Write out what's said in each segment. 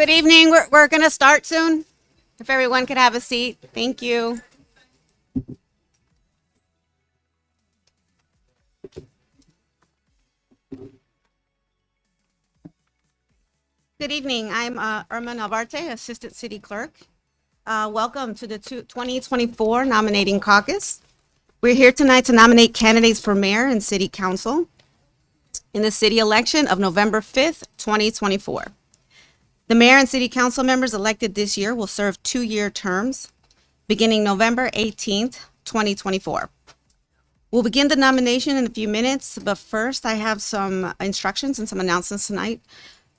Good evening. We're going to start soon. If everyone could have a seat. Thank you. Good evening. I'm Irma Navarrete, Assistant City Clerk. Welcome to the 2024 Nominating Caucus. We're here tonight to nominate candidates for mayor and city council in the city election of November 5th, 2024. The mayor and city council members elected this year will serve 2-year terms beginning November 18th, 2024. We'll begin the nomination in a few minutes, but first I have some instructions and some announcements tonight.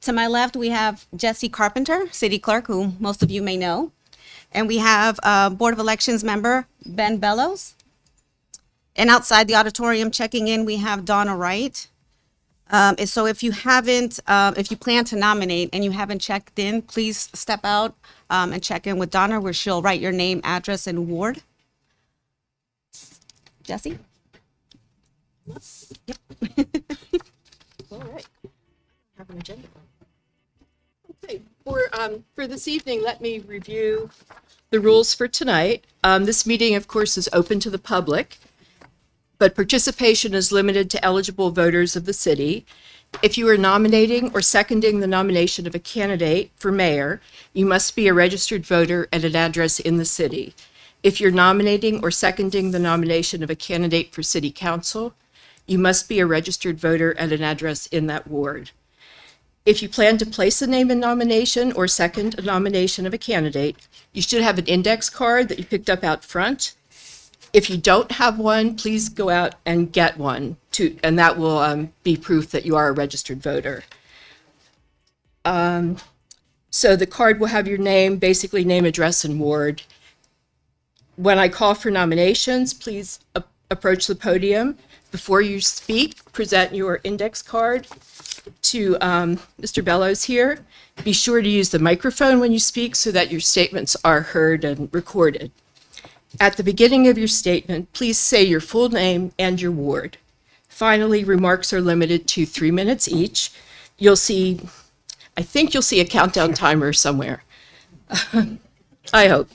To my left, we have Jesse Carpenter, city clerk, who most of you may know. And we have Board of Elections member Ben Bellows. And outside the auditorium checking in, we have Donna Wright. So if you plan to nominate and you haven't checked in, please step out and check in with Donna, where she'll write your name, address, and ward. Jesse? Yep. All right. Have an agenda. Okay, for this evening, let me review the rules for tonight. This meeting, of course, is open to the public, but participation is limited to eligible voters of the city. If you are nominating or seconding the nomination of a candidate for mayor, you must be a registered voter at an address in the city. If you're nominating or seconding the nomination of a candidate for city council, you must be a registered voter at an address in that ward. If you plan to place a name in nomination or second a nomination of a candidate, you should have an index card that you picked up out front. If you don't have one, please go out and get one, and that will be proof that you are a registered voter. So the card will have your name, basically name, address, and ward. When I call for nominations, please approach the podium. Before you speak, present your index card to Mr. Bellows here. Be sure to use the microphone when you speak so that your statements are heard and recorded. At the beginning of your statement, please say your full name and your ward. Finally, remarks are limited to 3 minutes each. I think you'll see a countdown timer somewhere. I hope.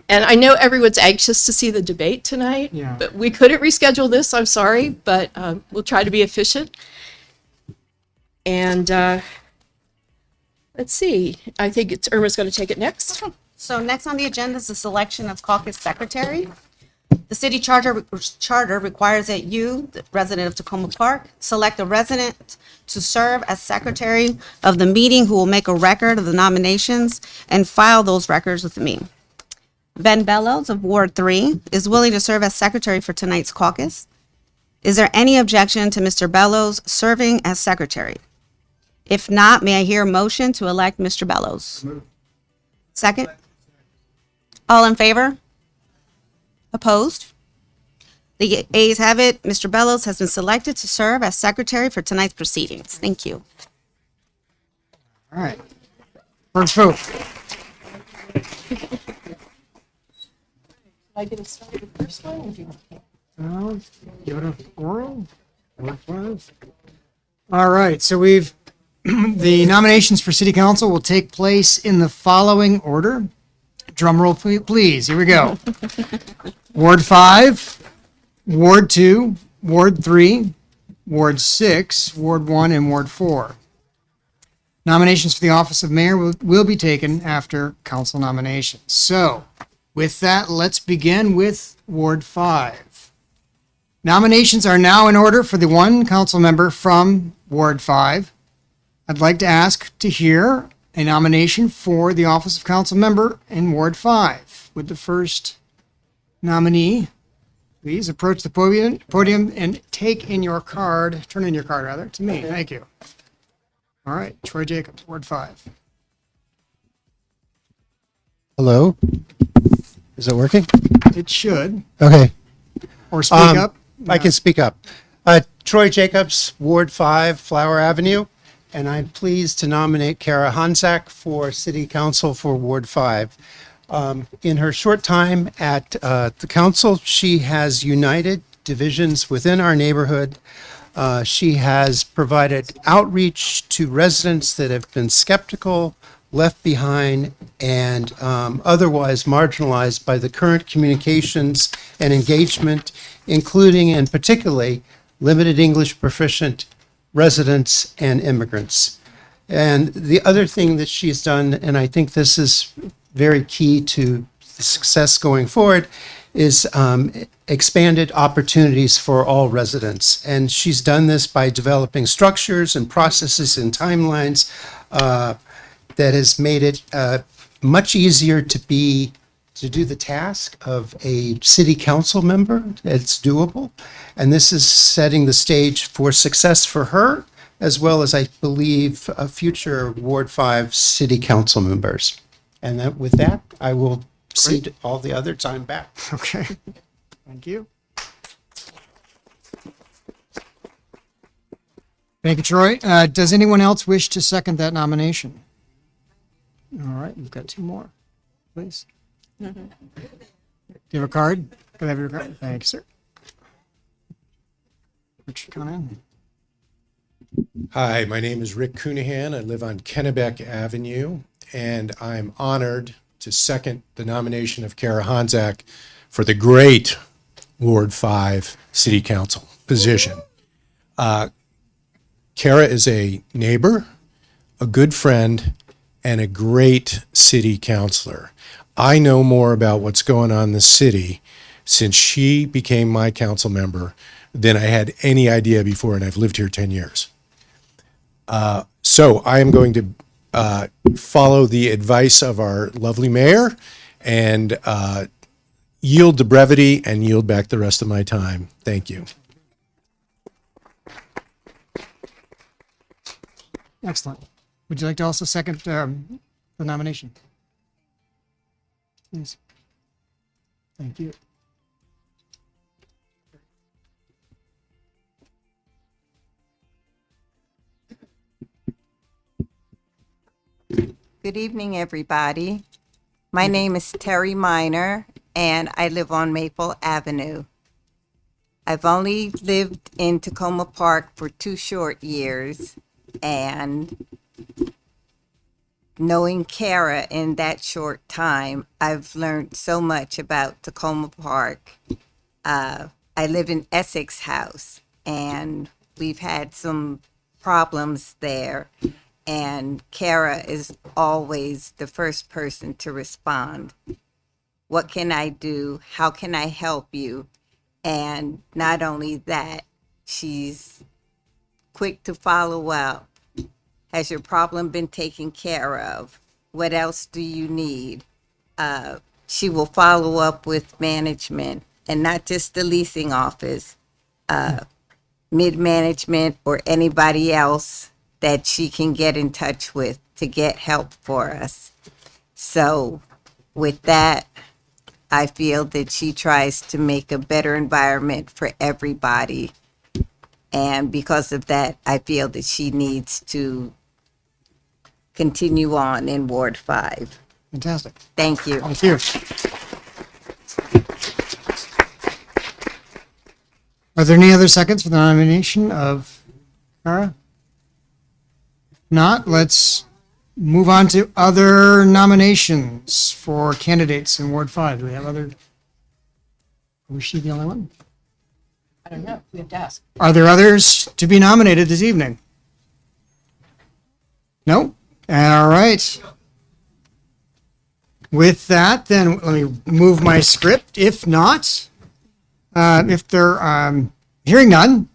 And I know everyone's anxious to see the debate tonight, but we couldn't reschedule this, I'm sorry, but we'll try to be efficient. And let's see, I think Irma's going to take it next. Okay. So next on the agenda is the selection of caucus secretary. The city charter requires that you, the resident of Takoma Park, select a resident to serve as secretary of the meeting who will make a record of the nominations and file those records with me. Ben Bellows of Ward 3 is willing to serve as secretary for tonight's caucus. Is there any objection to Mr. Bellows serving as secretary? If not, may I hear a motion to elect Mr. Bellows? Second? All in favor? Opposed? The ayes have it. Mr. Bellows has been selected to serve as secretary for tonight's proceedings. Thank you. All right. First vote. I get to start with the first one? Or do you want to? Go to oral. All right. So the nominations for city council will take place in the following order. Drum roll, please. Here we go. Ward 5, Ward 2, Ward 3, Ward 6, Ward 1, and Ward 4. Nominations for the office of mayor will be taken after council nominations. So, with that, let's begin with Ward 5. Nominations are now in order for the one council member from Ward 5. I'd like to ask to hear a nomination for the office of council member in Ward 5. Would the first nominee please approach the podium and turn in your card to me. Thank you. All right, Troy Jacobs, Ward 5. Hello? Is it working? It should. Okay. Or speak up. I can speak up. Troy Jacobs, Ward 5, Flower Avenue, and I'm pleased to nominate Kara Hansack for City Council for Ward 5. In her short time at the council, she has united divisions within our neighborhood. She has provided outreach to residents that have been skeptical, left behind and otherwise marginalized by the current communications and engagement, including and particularly limited English proficient residents and immigrants. And the other thing that she's done, and I think this is very key to the success going forward, is expanded opportunities for all residents. And she's done this by developing structures and processes and timelines that has made it much easier to do the task of a city council member. It's doable. And this is setting the stage for success for her, as well as, I believe, future Ward 5 city council members. And that, with that, I will cede all the other time back. Okay. Thank you. Thank you, Troy. Does anyone else wish to second that nomination? All right, we've got two more, please. Do you have a card? Can I have your card? Thank you, sir. Richard Conan. Hi, my name is Rick Coonahan. I live on Kennebec Avenue, and I'm honored to second the nomination of Kara Honzak for the great Ward 5 City Council position. Kara is a neighbor, a good friend, and a great city councilor. I know more about what's going on in the city since she became my council member than I had any idea before, and I've lived here 10 years. So I am going to follow the advice of our lovely mayor and yield to brevity and yield back the rest of my time. Thank you. Excellent. Would you like to also second the nomination? Please. Thank you. Good evening, everybody. My name is Terry Miner, and I live on Maple Avenue. I've only lived in Takoma Park for 2 short years, and knowing Kara in that short time, I've learned so much about Takoma Park. I live in Essex House, and we've had some problems there. And Kara is always the first person to respond. What can I do? How can I help you? And not only that, she's quick to follow up. Has your problem been taken care of? What else do you need? She will follow up with management, and not just the leasing office, mid-management or anybody else that she can get in touch with to get help for us. So with that, I feel that she tries to make a better environment for everybody. And because of that, I feel that she needs to continue on in Ward 5. Fantastic. Thank you. Thank you. Are there any other seconds for the nomination of Kara? If not, let's move on to other nominations for candidates in Ward 5. Do we have other? Was she the only one? I don't know. We have to ask. Are there others to be nominated this evening? No? All right. With that, then let me move my script. If not, if they're hearing none,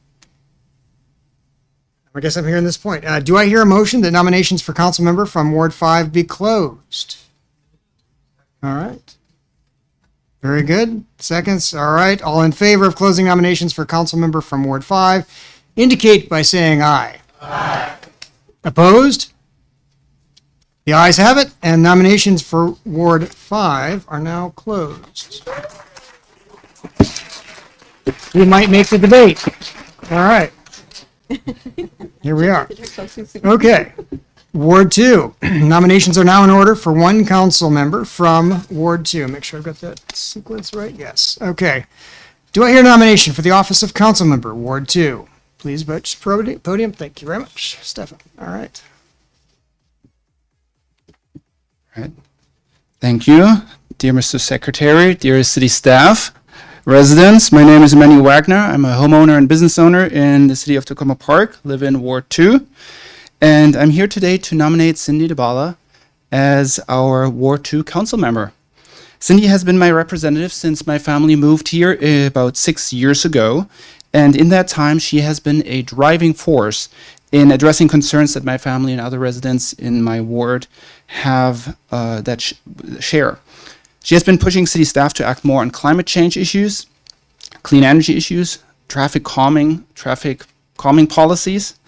I guess I'm hearing this point. Do I hear a motion that nominations for council member from Ward 5 be closed? All right. Very good. Seconds. All right. All in favor of closing nominations for council member from Ward 5, indicate by saying aye. Aye. Opposed? The ayes have it, and nominations for Ward 5 are now closed. We might make the debate. All right. Here we are. Okay. Ward 2. Nominations are now in order for one council member from Ward 2. Make sure I've got that sequence right. Yes. Okay. Do I hear a nomination for the office of council member, Ward 2? Please approach the podium. Thank you very much, Stefan. All right. Right. Thank you, dear Mr. Secretary, dear city staff, residents. My name is Emmanuel Wagner. I'm a homeowner and business owner in the city of Takoma Park, live in Ward 2. And I'm here today to nominate Cindy DeBala as our Ward 2 council member. Cindy has been my representative since my family moved here about 6 years ago. And in that time, she has been a driving force in addressing concerns that my family and other residents in my ward have share. She has been pushing city staff to act more on climate change issues, clean energy issues, traffic calming policies,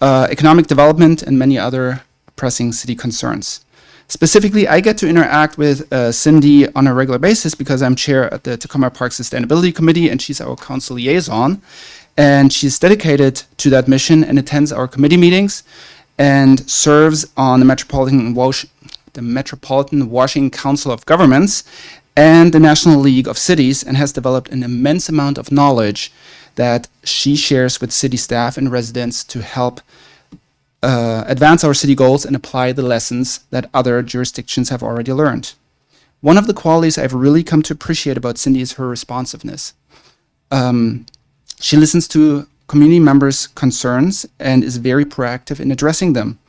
economic development, and many other pressing city concerns. Specifically, I get to interact with Cindy on a regular basis because I'm chair at the Takoma Park Sustainability Committee and she's our council liaison. And she's dedicated to that mission and attends our committee meetings and serves on the Metropolitan Washington Council of Governments and the National League of Cities and has developed an immense amount of knowledge that she shares with city staff and residents to help advance our city goals and apply the lessons that other jurisdictions have already learned. One of the qualities I've really come to appreciate about Cindy is her responsiveness. She listens to community members' concerns and is very proactive in addressing them.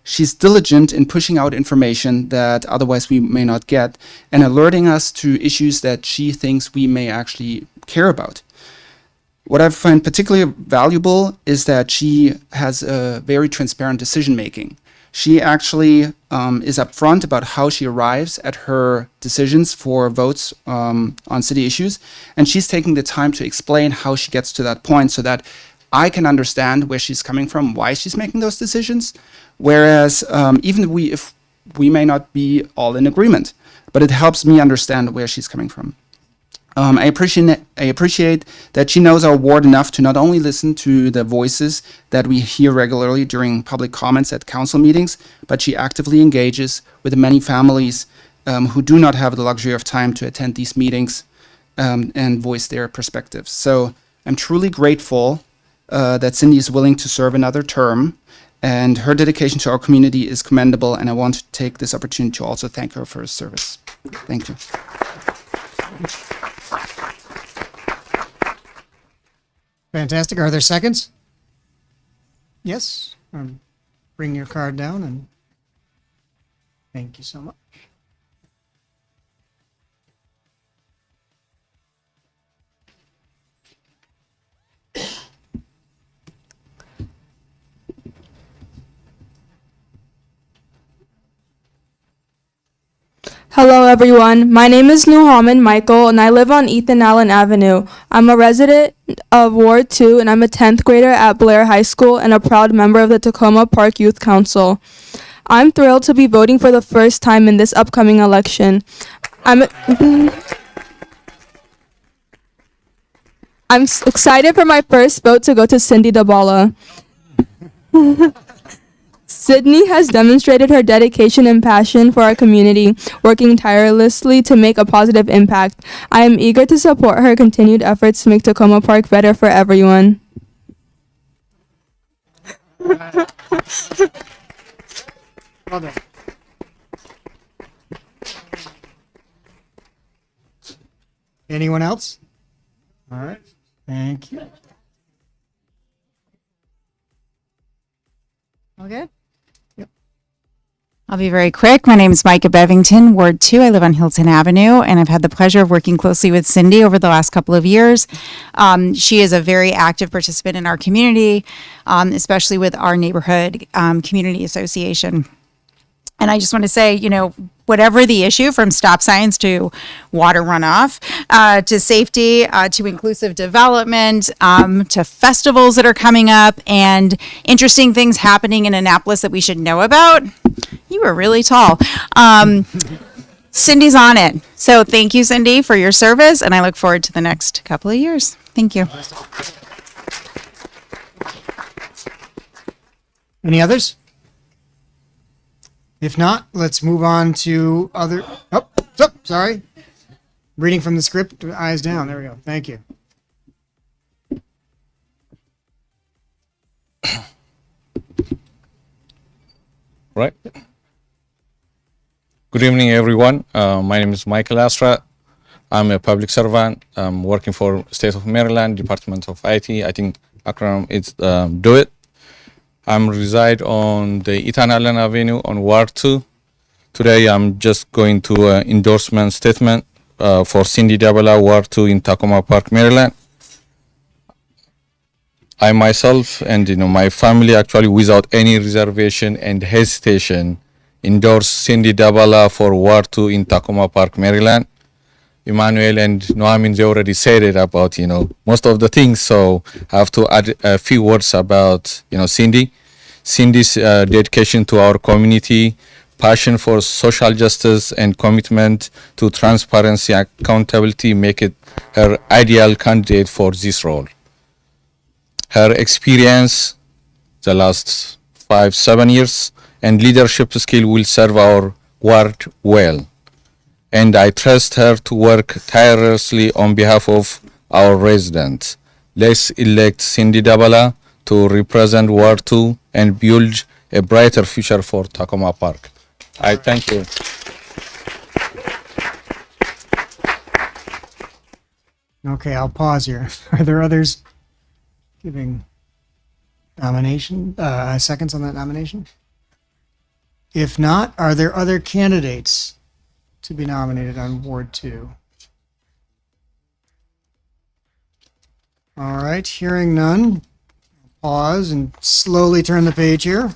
She's diligent in pushing out information that otherwise we may not get and alerting us to issues that she thinks we may actually care about. What I find particularly valuable is that she has a very transparent decision making. She actually is upfront about how she arrives at her decisions for votes on city issues, and she's taking the time to explain how she gets to that point so that I can understand where she's coming from, why she's making those decisions. Whereas even if we may not be all in agreement, but it helps me understand where she's coming from. I appreciate that she knows our ward enough to not only listen to the voices that we hear regularly during public comments at council meetings, but she actively engages with the many families who do not have the luxury of time to attend these meetings and voice their perspectives. So I'm truly grateful that Cindy is willing to serve another term, and her dedication to our community is commendable, and I want to take this opportunity to also thank her for her service. Thank you. Fantastic. Are there seconds? Yes. Bring your card down and thank you so much. Hello everyone, my name is Nuhammad Michael and I live on Ethan Allen Avenue. I'm a resident of Ward 2 and I'm a 10th grader at Blair High School and a proud member of the Takoma Park Youth Council. I'm thrilled to be voting for the first time in this upcoming election. I'm excited for my first vote to go to Cindy DeBala. Sydney has demonstrated her dedication and passion for our community, working tirelessly to make a positive impact. I am eager to support her continued efforts to make Takoma Park better for everyone. Well done. Anyone else? All right. Thank you. All good? Yep. I'll be very quick. My name is Micah Bevington, Ward 2. I live on Hilton Avenue, and I've had the pleasure of working closely with Cindy over the last couple of years. She is a very active participant in our community, especially with our neighborhood community association. And I just want to say, you know, whatever the issue, from stop signs to water runoff, to safety, to inclusive development, to festivals that are coming up and interesting things happening in Annapolis that we should know about. You were really tall. Cindy's on it. So thank you, Cindy, for your service. And I look forward to the next couple of years. Thank you. Any others? If not, let's move on to other. Oh, sorry. Reading from the script, eyes down. There we go. Thank you. Right. Good evening, everyone. My name is Michael Astra. I'm a public servant. I'm working for State of Maryland, Department of IT. I think acronym is Do It. I'm reside on the Ethan Allen Avenue on Ward 2. Today, I'm just going to endorsement statement for Cindy Dabala, Ward 2 in Takoma Park, Maryland. I myself and my family actually without any reservation and hesitation endorse Cindy Dabala for Ward 2 in Takoma Park, Maryland. Emmanuel and Noamin, they already said it about, most of the things. So I have to add a few words about, Cindy. Cindy's dedication to our community, passion for social justice, and commitment to transparency and accountability make it her ideal candidate for this role. Her experience, the last 5-7 years, and leadership skill will serve our ward well. And I trust her to work tirelessly on behalf of our residents. Let's elect Cindy Dabala to represent Ward 2 and build a brighter future for Takoma Park. I thank you. Okay, I'll pause here. Are there others giving nomination, seconds on that nomination? If not, are there other candidates to be nominated on Ward 2? All right, hearing none, pause and slowly turn the page here.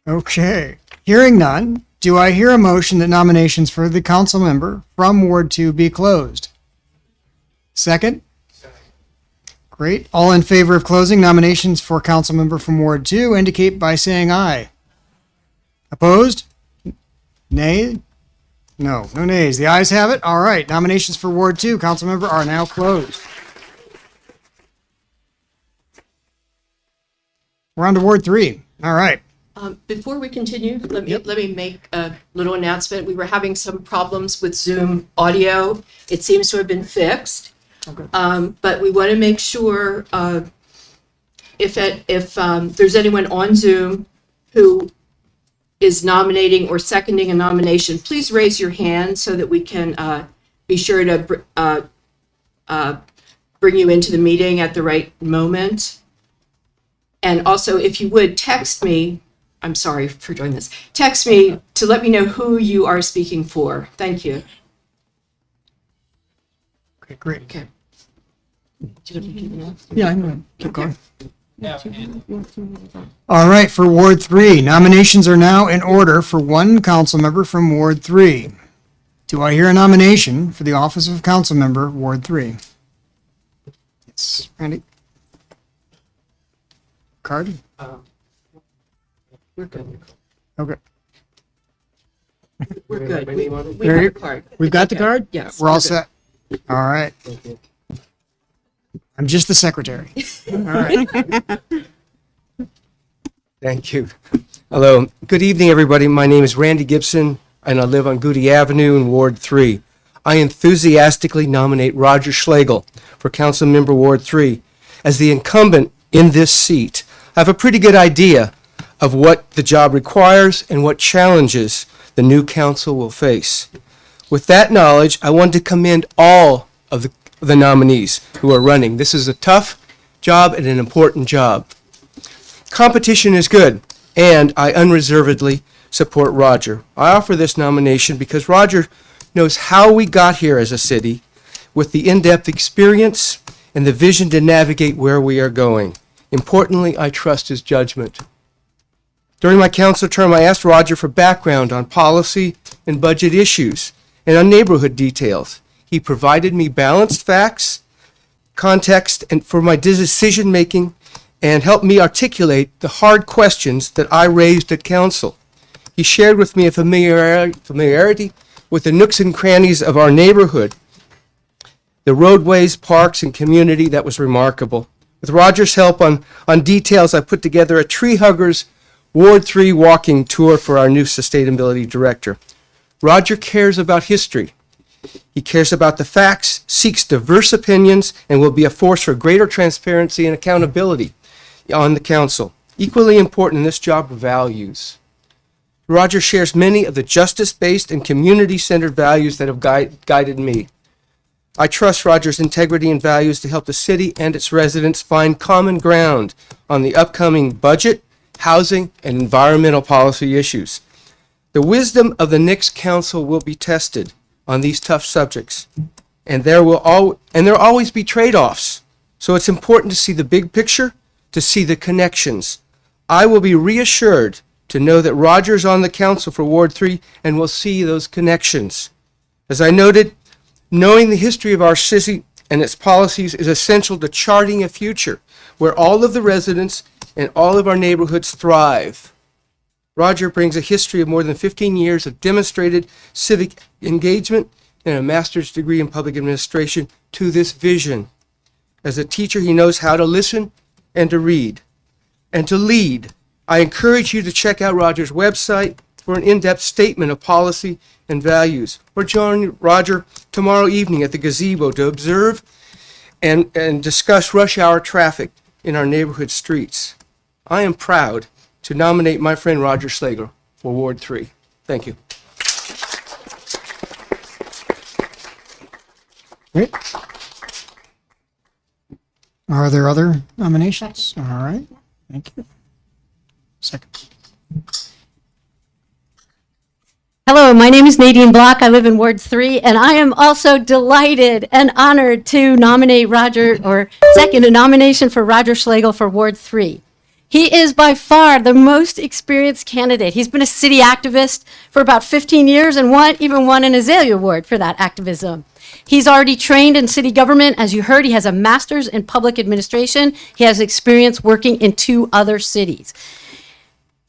Okay, hearing none, do I hear a motion that nominations for the council member from Ward 2 be closed? Second? Great. All in favor of closing nominations for council member from Ward 2 indicate by saying aye. Opposed? Nay? No nays. The ayes have it. All right. Nominations for Ward 2, council member, are now closed. We're on to Ward 3. All right. Before we continue, let me make a little announcement. We were having some problems with Zoom audio. It seems to have been fixed. But we want to make sure if there's anyone on Zoom who is nominating or seconding a nomination, please raise your hand so that we can be sure to bring you into the meeting at the right moment. And also, if you would text me, I'm sorry for doing this, text me to let me know who you are speaking for. Thank you. Okay, great. Okay. Yeah, I'm going to keep going. All right, for Ward 3, nominations are now in order for one council member from Ward 3. Do I hear a nomination for the office of council member, Ward 3? Yes, Randy? Card? We're good. Okay. We're good. We There have you- a card. We've got the Okay. card? Yes. We're all good. set. All right. I'm just the secretary. All right. Thank you. Hello. Good evening, everybody. My name is Randy Gibson, and I live on Goody Avenue in Ward 3. I enthusiastically nominate Roger Schlegel for Council Member Ward 3. As the incumbent in this seat, I have a pretty good idea of what the job requires and what challenges the new council will face. With that knowledge, I want to commend all of the nominees who are running. This is a tough job and an important job. Competition is good, and I unreservedly support Roger. I offer this nomination because Roger knows how we got here as a city with the in-depth experience and the vision to navigate where we are going. Importantly, I trust his judgment. During my council term, I asked Roger for background on policy and budget issues and on neighborhood details. He provided me balanced facts, context, and for my decision-making, and helped me articulate the hard questions that I raised at council. He shared with me a familiarity with the nooks and crannies of our neighborhood, the roadways, parks, and community that was remarkable. With Roger's help on details, I put together a Tree Huggers Ward 3 walking tour for our new sustainability director. Roger cares about history. He cares about the facts, seeks diverse opinions, and will be a force for greater transparency and accountability on the council. Equally important in this job are values. Roger shares many of the justice-based and community-centered values that have guided me. I trust Roger's integrity and values to help the city and its residents find common ground on the upcoming budget, housing, and environmental policy issues. The wisdom of the next council will be tested on these tough subjects, and there'll always be trade-offs. So it's important to see the big picture, to see the connections. I will be reassured to know that Roger's on the council for Ward 3 and will see those connections. As I noted, knowing the history of our city and its policies is essential to charting a future where all of the residents and all of our neighborhoods thrive. Roger brings a history of more than 15 years of demonstrated civic engagement and a master's degree in public administration to this vision. As a teacher, he knows how to listen and to read and to lead. I encourage you to check out Roger's website for an in-depth statement of policy and values, or join Roger tomorrow evening at the gazebo to observe and discuss rush hour traffic in our neighborhood streets. I am proud to nominate my friend Roger Schlegel for Ward 3. Thank you. Great. Are there other nominations? All right. Thank you. Second. Hello, my name is Nadine Block. I live in Ward 3, and I am also delighted and honored to nominate second a nomination for Roger Schlegel for Ward 3. He is by far the most experienced candidate. He's been a city activist for about 15 years and even won an Azalea Award for that activism. He's already trained in city government. As you heard, he has a master's in public administration. He has experience working in 2 other cities.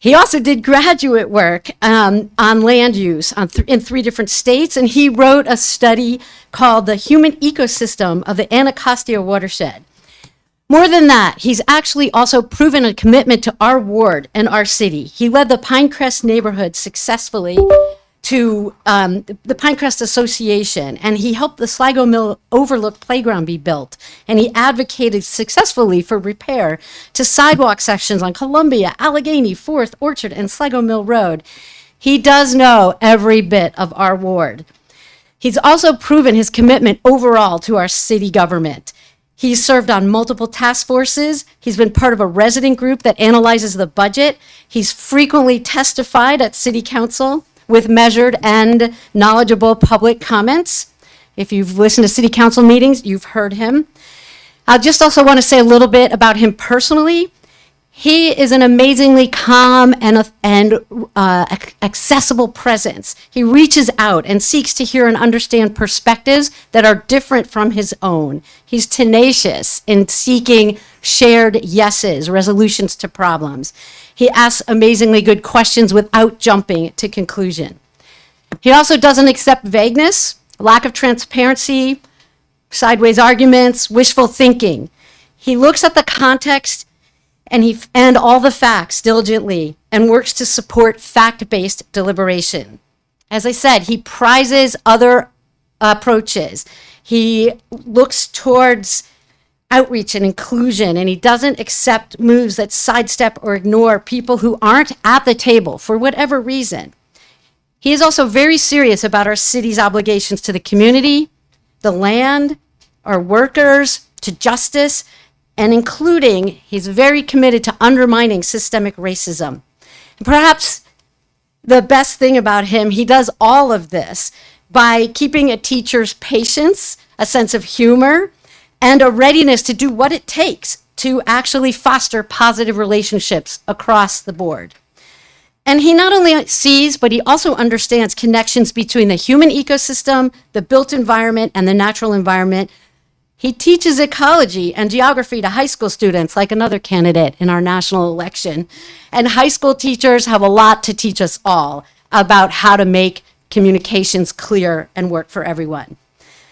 He also did graduate work on land use in 3 different states, and he wrote a study called The Human Ecosystem of the Anacostia Watershed. More than that, he's actually also proven a commitment to our ward and our city. He led the Pinecrest neighborhood successfully to the Pinecrest Association, and he helped the Sligo Mill Overlook Playground be built, and he advocated successfully for repair to sidewalk sections on Columbia, Allegheny, 4th, Orchard, and Sligo Mill Road. He does know every bit of our ward. He's also proven his commitment overall to our city government. He's served on multiple task forces. He's been part of a resident group that analyzes the budget. He's frequently testified at city council with measured and knowledgeable public comments. If you've listened to city council meetings, you've heard him. I just also want to say a little bit about him personally. He is an amazingly calm and accessible presence. He reaches out and seeks to hear and understand perspectives that are different from his own. He's tenacious in seeking shared yeses, resolutions to problems. He asks amazingly good questions without jumping to conclusion. He also doesn't accept vagueness, lack of transparency, sideways arguments, wishful thinking. He looks at the context and all the facts diligently and works to support fact-based deliberation. As I said, he prizes other approaches. He looks towards outreach and inclusion, and he doesn't accept moves that sidestep or ignore people who aren't at the table for whatever reason. He is also very serious about our city's obligations to the community, the land, our workers, to justice, and including, he's very committed to undermining systemic racism. And perhaps the best thing about him, he does all of this by keeping a teacher's patience, a sense of humor, and a readiness to do what it takes to actually foster positive relationships across the board. And he not only sees, but he also understands connections between the human ecosystem, the built environment, and the natural environment. He teaches ecology and geography to high school students, like another candidate in our national election. And high school teachers have a lot to teach us all about how to make communications clear and work for everyone.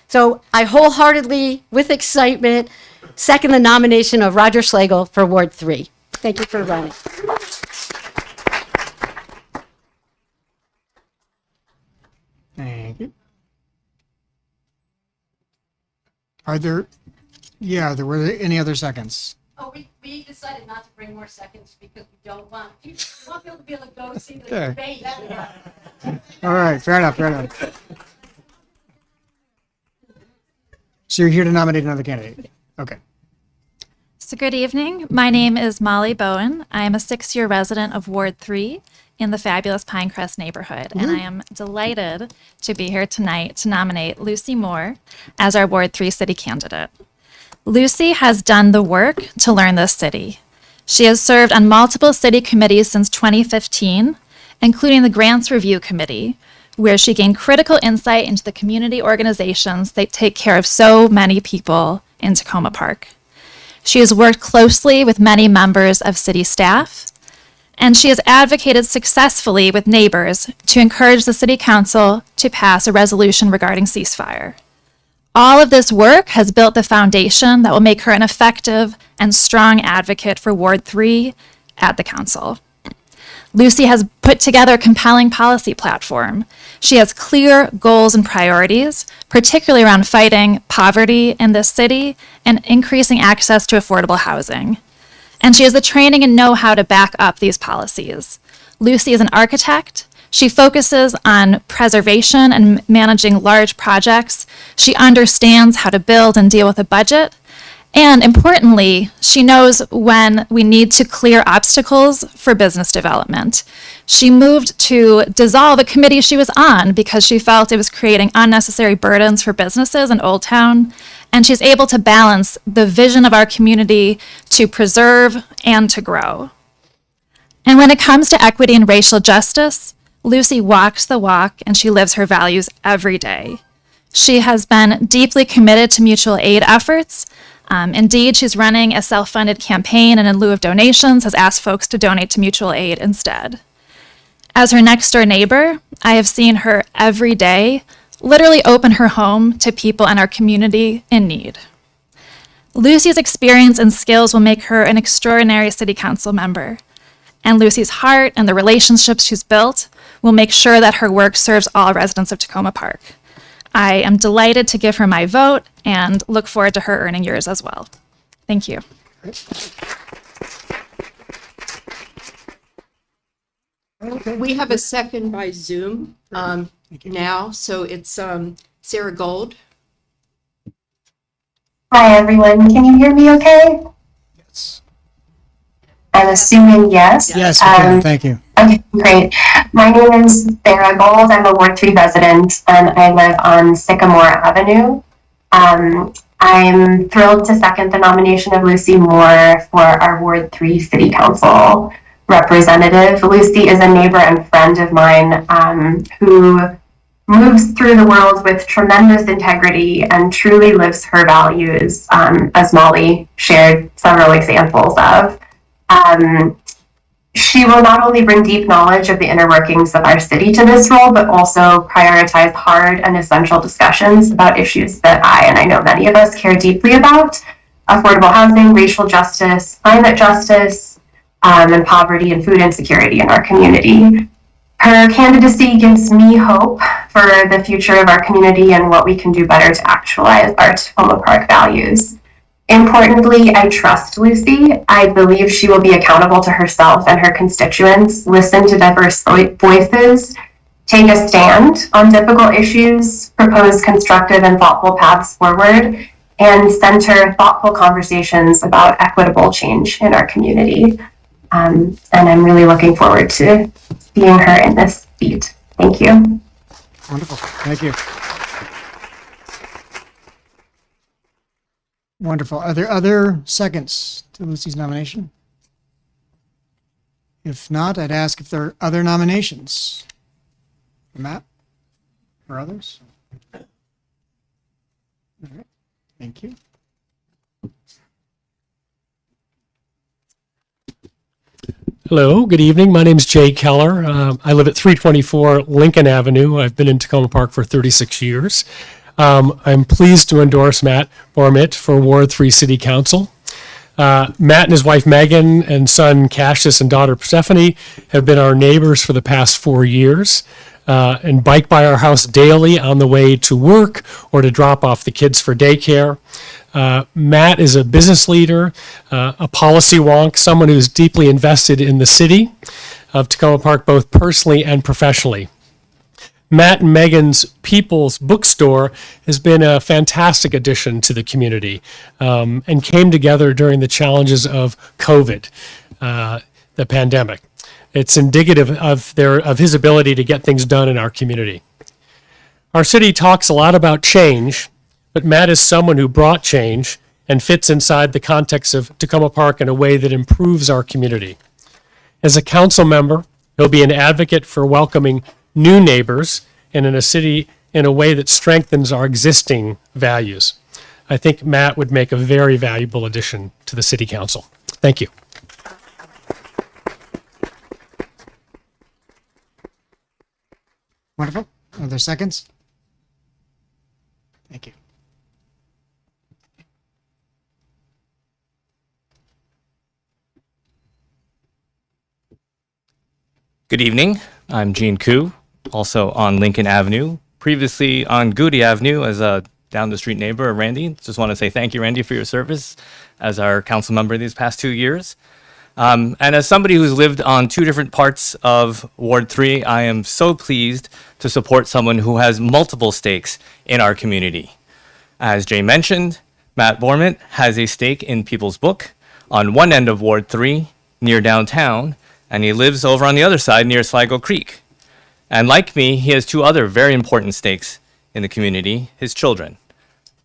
So I wholeheartedly, with excitement, second the nomination of Roger Schlegel for Ward 3. Thank you for running. Thank you. Were there any other seconds? Oh, we decided not to bring more seconds because we don't want people to be able to go see the Okay. debate. All right, fair enough, fair enough. So you're here to nominate another candidate? Okay. So, good evening. My name is Molly Bowen. I am a 6-year resident of Ward 3 in the fabulous Pinecrest neighborhood, and I am delighted to be here tonight to nominate Lucy Moore as our Ward 3 city candidate. Lucy has done the work to learn this city. She has served on multiple city committees since 2015, including the Grants Review Committee, where she gained critical insight into the community organizations that take care of so many people in Takoma Park. She has worked closely with many members of city staff, and she has advocated successfully with neighbors to encourage the city council to pass a resolution regarding ceasefire. All of this work has built the foundation that will make her an effective and strong advocate for Ward 3 at the council. Lucy has put together a compelling policy platform. She has clear goals and priorities, particularly around fighting poverty in this city and increasing access to affordable housing. And she has the training and know-how to back up these policies. Lucy is an architect. She focuses on preservation and managing large projects. She understands how to build and deal with a budget. And importantly, she knows when we need to clear obstacles for business development. She moved to dissolve a committee she was on because she felt it was creating unnecessary burdens for businesses in Old Town. And she's able to balance the vision of our community to preserve and to grow. And when it comes to equity and racial justice, Lucy walks the walk and she lives her values every day. She has been deeply committed to mutual aid efforts. Indeed, she's running a self-funded campaign and in lieu of donations has asked folks to donate to mutual aid instead. As her next door neighbor, I have seen her every day literally open her home to people in our community in need. Lucy's experience and skills will make her an extraordinary city council member. And Lucy's heart and the relationships she's built will make sure that her work serves all residents of Takoma Park. I am delighted to give her my vote and look forward to her earning yours as well. Thank you. We have a second by Zoom now, so it's Sarah Gold. Hi, everyone. Can you hear me okay? Yes. I'm assuming yes. Yes, we can. Thank you. Okay, great. My name is Sarah Gold. I'm a Ward 3 resident, and I live on Sycamore Avenue. I'm thrilled to second the nomination of Lucy Moore for our Ward 3 City Council representative. Lucy is a neighbor and friend of mine who moves through the world with tremendous integrity and truly lives her values, as Molly shared several examples of. She will not only bring deep knowledge of the inner workings of our city to this role, but also prioritize hard and essential discussions about issues that I know many of us care deeply about: affordable housing, racial justice, climate justice, and poverty and food insecurity in our community. Her candidacy gives me hope for the future of our community and what we can do better to actualize our Takoma Park values. Importantly, I trust Lucy. I believe she will be accountable to herself and her constituents, listen to diverse voices, take a stand on difficult issues, propose constructive and thoughtful paths forward, and center thoughtful conversations about equitable change in our community. And I'm really looking forward to seeing her in this seat. Thank you. Wonderful. Thank you. Wonderful. Are there other seconds to Lucy's nomination? If not, I'd ask if there are other nominations. Matt or others? All right. Thank you. Hello, good evening. My name is Jay Keller. I live at 324 Lincoln Avenue. I've been in Takoma Park for 36 years. I'm pleased to endorse Matt Bormit for Ward 3 City Council. Matt and his wife Megan and son Cassius and daughter Stephanie have been our neighbors for the past 4 years and bike by our house daily on the way to work or to drop off the kids for daycare. Matt is a business leader, a policy wonk, someone who's deeply invested in the city of Takoma Park, both personally and professionally. Matt and Megan's People's Bookstore has been a fantastic addition to the community and came together during the challenges of COVID, the pandemic. It's indicative of his ability to get things done in our community. Our city talks a lot about change, but Matt is someone who brought change and fits inside the context of Takoma Park in a way that improves our community. As a council member, he'll be an advocate for welcoming new neighbors and in a city in a way that strengthens our existing values. I think Matt would make a very valuable addition to the city council. Thank you. Wonderful. Are there seconds? Thank you. Good evening. I'm Gene Koo, also on Lincoln Avenue, previously on Goody Avenue as a down the street neighbor of Randy. Just want to say thank you, Randy, for your service as our council member these past 2 years. And as somebody who's lived on 2 different parts of Ward 3, I am so pleased to support someone who has multiple stakes in our community. As Jay mentioned, Matt Bormant has a stake in People's Book on one end of Ward 3 near downtown, and he lives over on the other side near Sligo Creek. And like me, he has 2 other very important stakes in the community, his children.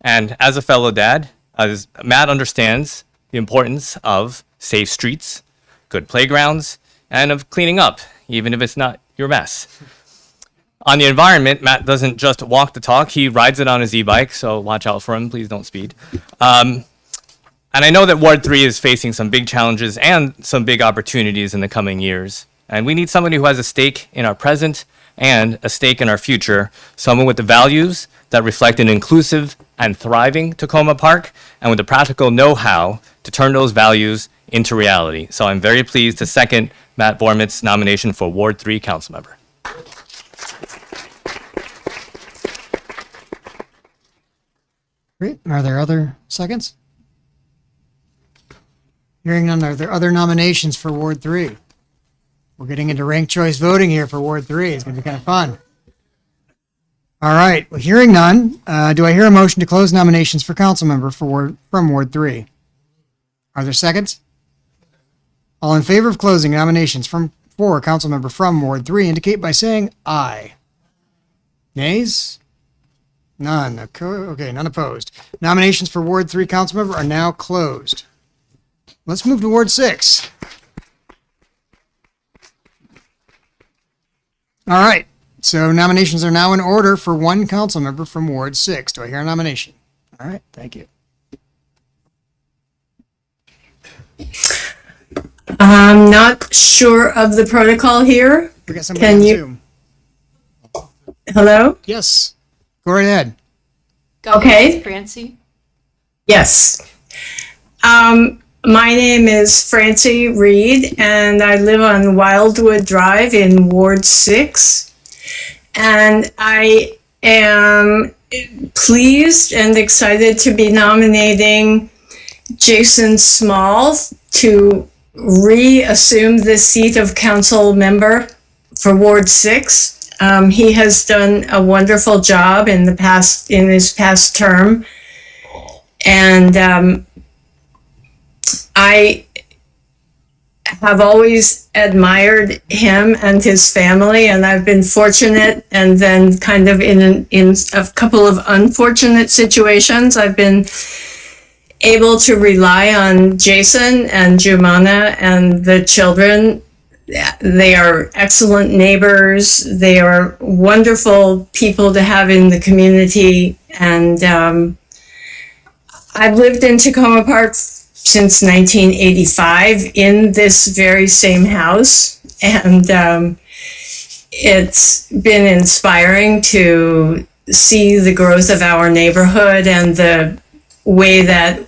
And as a fellow dad, as Matt understands the importance of safe streets, good playgrounds, and of cleaning up, even if it's not your mess. On the environment, Matt doesn't just walk the talk, he rides it on his e-bike, so watch out for him, please don't speed. And I know that Ward 3 is facing some big challenges and some big opportunities in the coming years. And we need somebody who has a stake in our present and a stake in our future, someone with the values that reflect an inclusive and thriving Takoma Park, and with the practical know-how to turn those values into reality. So I'm very pleased to second Matt Bormant's nomination for Ward 3 council member. Great. Are there other seconds? Hearing none, are there other nominations for Ward 3? We're getting into ranked choice voting here for Ward 3. It's going to be kind of fun. All right. Well, hearing none, do I hear a motion to close nominations for council member from Ward 3? Are there seconds? All in favor of closing nominations for council member from Ward 3 indicate by saying aye. Nays? None. Okay, none opposed. Nominations for Ward 3 council member are now closed. Let's move to Ward 6. All right. So nominations are now in order for one council member from Ward 6. Do I hear a nomination? All right. Thank you. I'm not sure of the protocol here. We got somebody on Zoom. Hello? Yes. Go right ahead. Okay. Francie? Yes. My name is Francie Reed, and I live on Wildwood Drive in Ward 6. And I am pleased and excited to be nominating Jason Small to reassume the seat of council member for Ward 6. He has done a wonderful job in his past term, and I have always admired him and his family, and I've been fortunate, and then kind of in a couple of unfortunate situations, I've been able to rely on Jason and Jumana and the children. They are excellent neighbors. They are wonderful people to have in the community. And I've lived in Takoma Park since 1985 in this very same house. And it's been inspiring to see the growth of our neighborhood and the way that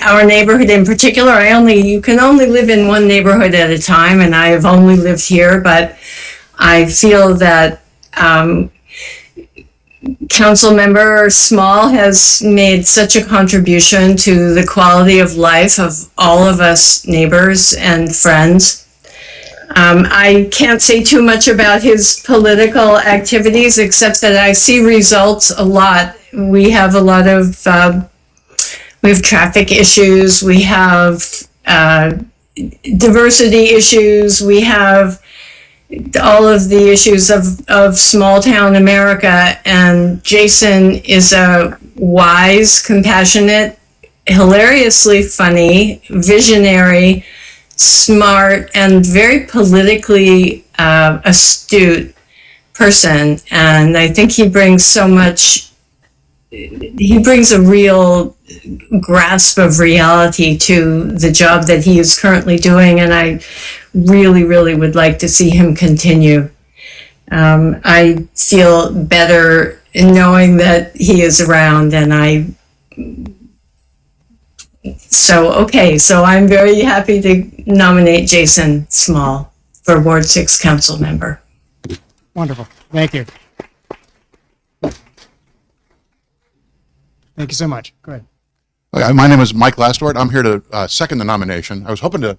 our neighborhood in particular, you can only live in one neighborhood at a time, and I have only lived here, but I feel that Councilmember Small has made such a contribution to the quality of life of all of us neighbors and friends. I can't say too much about his political activities, except that I see results a lot. We have a lot of, we have traffic issues, we have diversity issues, we have all of the issues of small town America. And Jason is a wise, compassionate, hilariously funny, visionary, smart, and very politically astute person. And I think he brings so much, he brings a real grasp of reality to the job that he is currently doing. And I really, really would like to see him continue. I feel better in knowing that he is around, and so I'm very happy to nominate Jason Small for Ward 6 council member. Wonderful. Thank you. Thank you so much. Go ahead. Okay, my name is Mike Lastort. I'm here to second the nomination. I was hoping to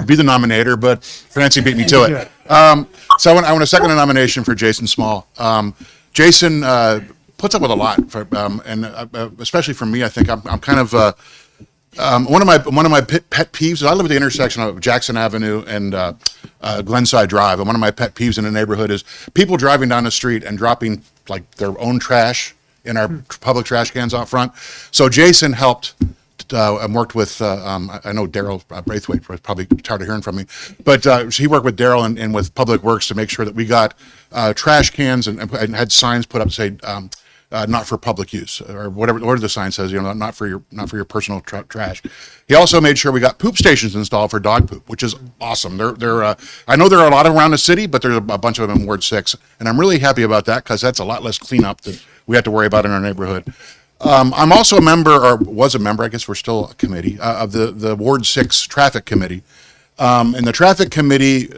be the nominator, but Francie beat me to it. So I want to second the nomination for Jason Small. Jason puts up with a lot, and especially for me, I think I'm kind of one of my pet peeves is I live at the intersection of Jackson Avenue and Glenside Drive, and one of my pet peeves in the neighborhood is people driving down the street and dropping like their own trash in our public trash cans out front. So Jason helped and worked with, I know Daryl Braithwaite was probably tired of hearing from me, but he worked with Daryl and with Public Works to make sure that we got trash cans and had signs put up to say, not for public use, or whatever the sign says, not for your personal trash. He also made sure we got poop stations installed for dog poop, which is awesome. I know there are a lot around the city, but there's a bunch of them in Ward 6, and I'm really happy about that because that's a lot less cleanup that we have to worry about in our neighborhood. I'm also a member, or was a member, I guess we're still a committee, of the Ward 6 Traffic Committee. And the Traffic Committee,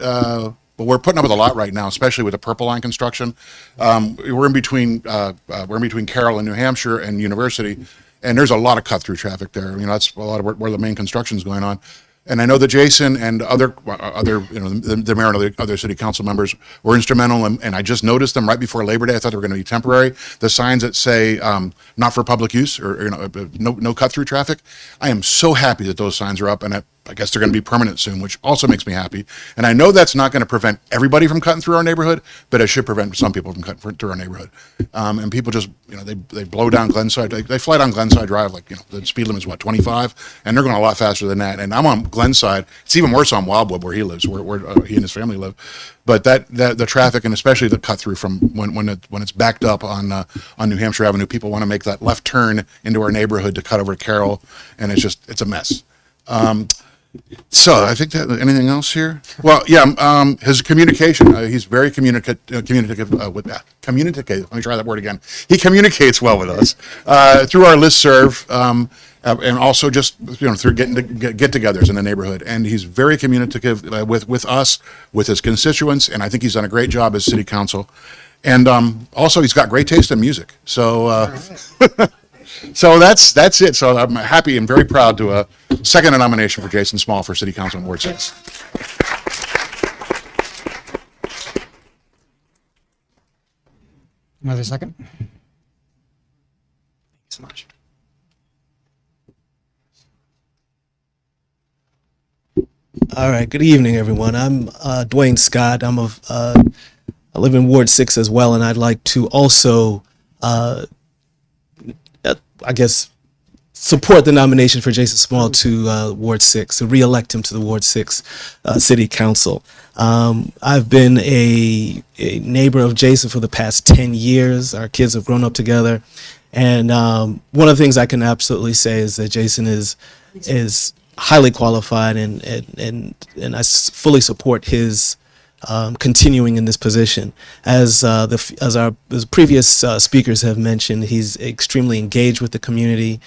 we're putting up with a lot right now, especially with the Purple Line construction. We're in between Carroll and New Hampshire and University, and there's a lot of cut-through traffic there. That's a lot of where the main construction is going on. And I know that Jason and other the mayor and other city council members were instrumental, and I just noticed them right before Labor Day. I thought they were going to be temporary. The signs that say not for public use or no cut through traffic. I am so happy that those signs are up, and I guess they're going to be permanent soon, which also makes me happy. And I know that's not going to prevent everybody from cutting through our neighborhood, but it should prevent some people from cutting through our neighborhood. And people just, they blow down Glenside. They fly down Glenside Drive like, the speed limit is what, 25? And they're going a lot faster than that. And I'm on Glenside. It's even worse on Wildwood where he lives, where he and his family live. But the traffic, and especially the cut through from when it's backed up on New Hampshire Avenue, people want to make that left turn into our neighborhood to cut over to Carroll, and it's a mess. So I think that anything else here? Well, yeah, his communication, he's very communicative communicative. Let me try that word again. He communicates well with us through our listserv, and also just through get-togethers in the neighborhood. And he's very communicative with us, with his constituents, and I think he's done a great job as city council. And also, he's got great taste in music. So. So that's it. So I'm happy and very proud to second a nomination for Jason Small for City Council in Ward 6. Another second. Thank you so much. All right. Good evening, everyone. I'm Dwayne Scott. I live in Ward 6 as well, and I'd like to also support the nomination for Jason Small to Ward 6, to re-elect him to the Ward 6 City Council. I've been a neighbor of Jason for the past 10 years. Our kids have grown up together. And one of the things I can absolutely say is that Jason is highly qualified, and I fully support his continuing in this position. As our previous speakers have mentioned, he's extremely engaged with the community.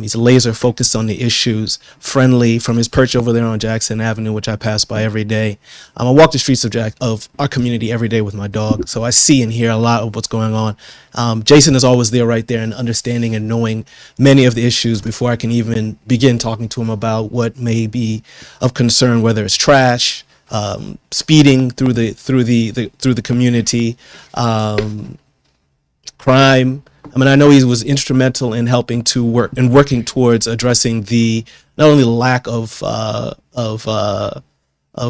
He's laser focused on the issues, friendly from his perch over there on Jackson Avenue, which I pass by every day. I walk the streets of our community every day with my dog, so I see and hear a lot of what's going on. Jason is always there right there and understanding and knowing many of the issues before I can even begin talking to him about what may be of concern, whether it's trash, speeding through the community, crime. I mean, I know he was instrumental in helping to working towards addressing not only the lack of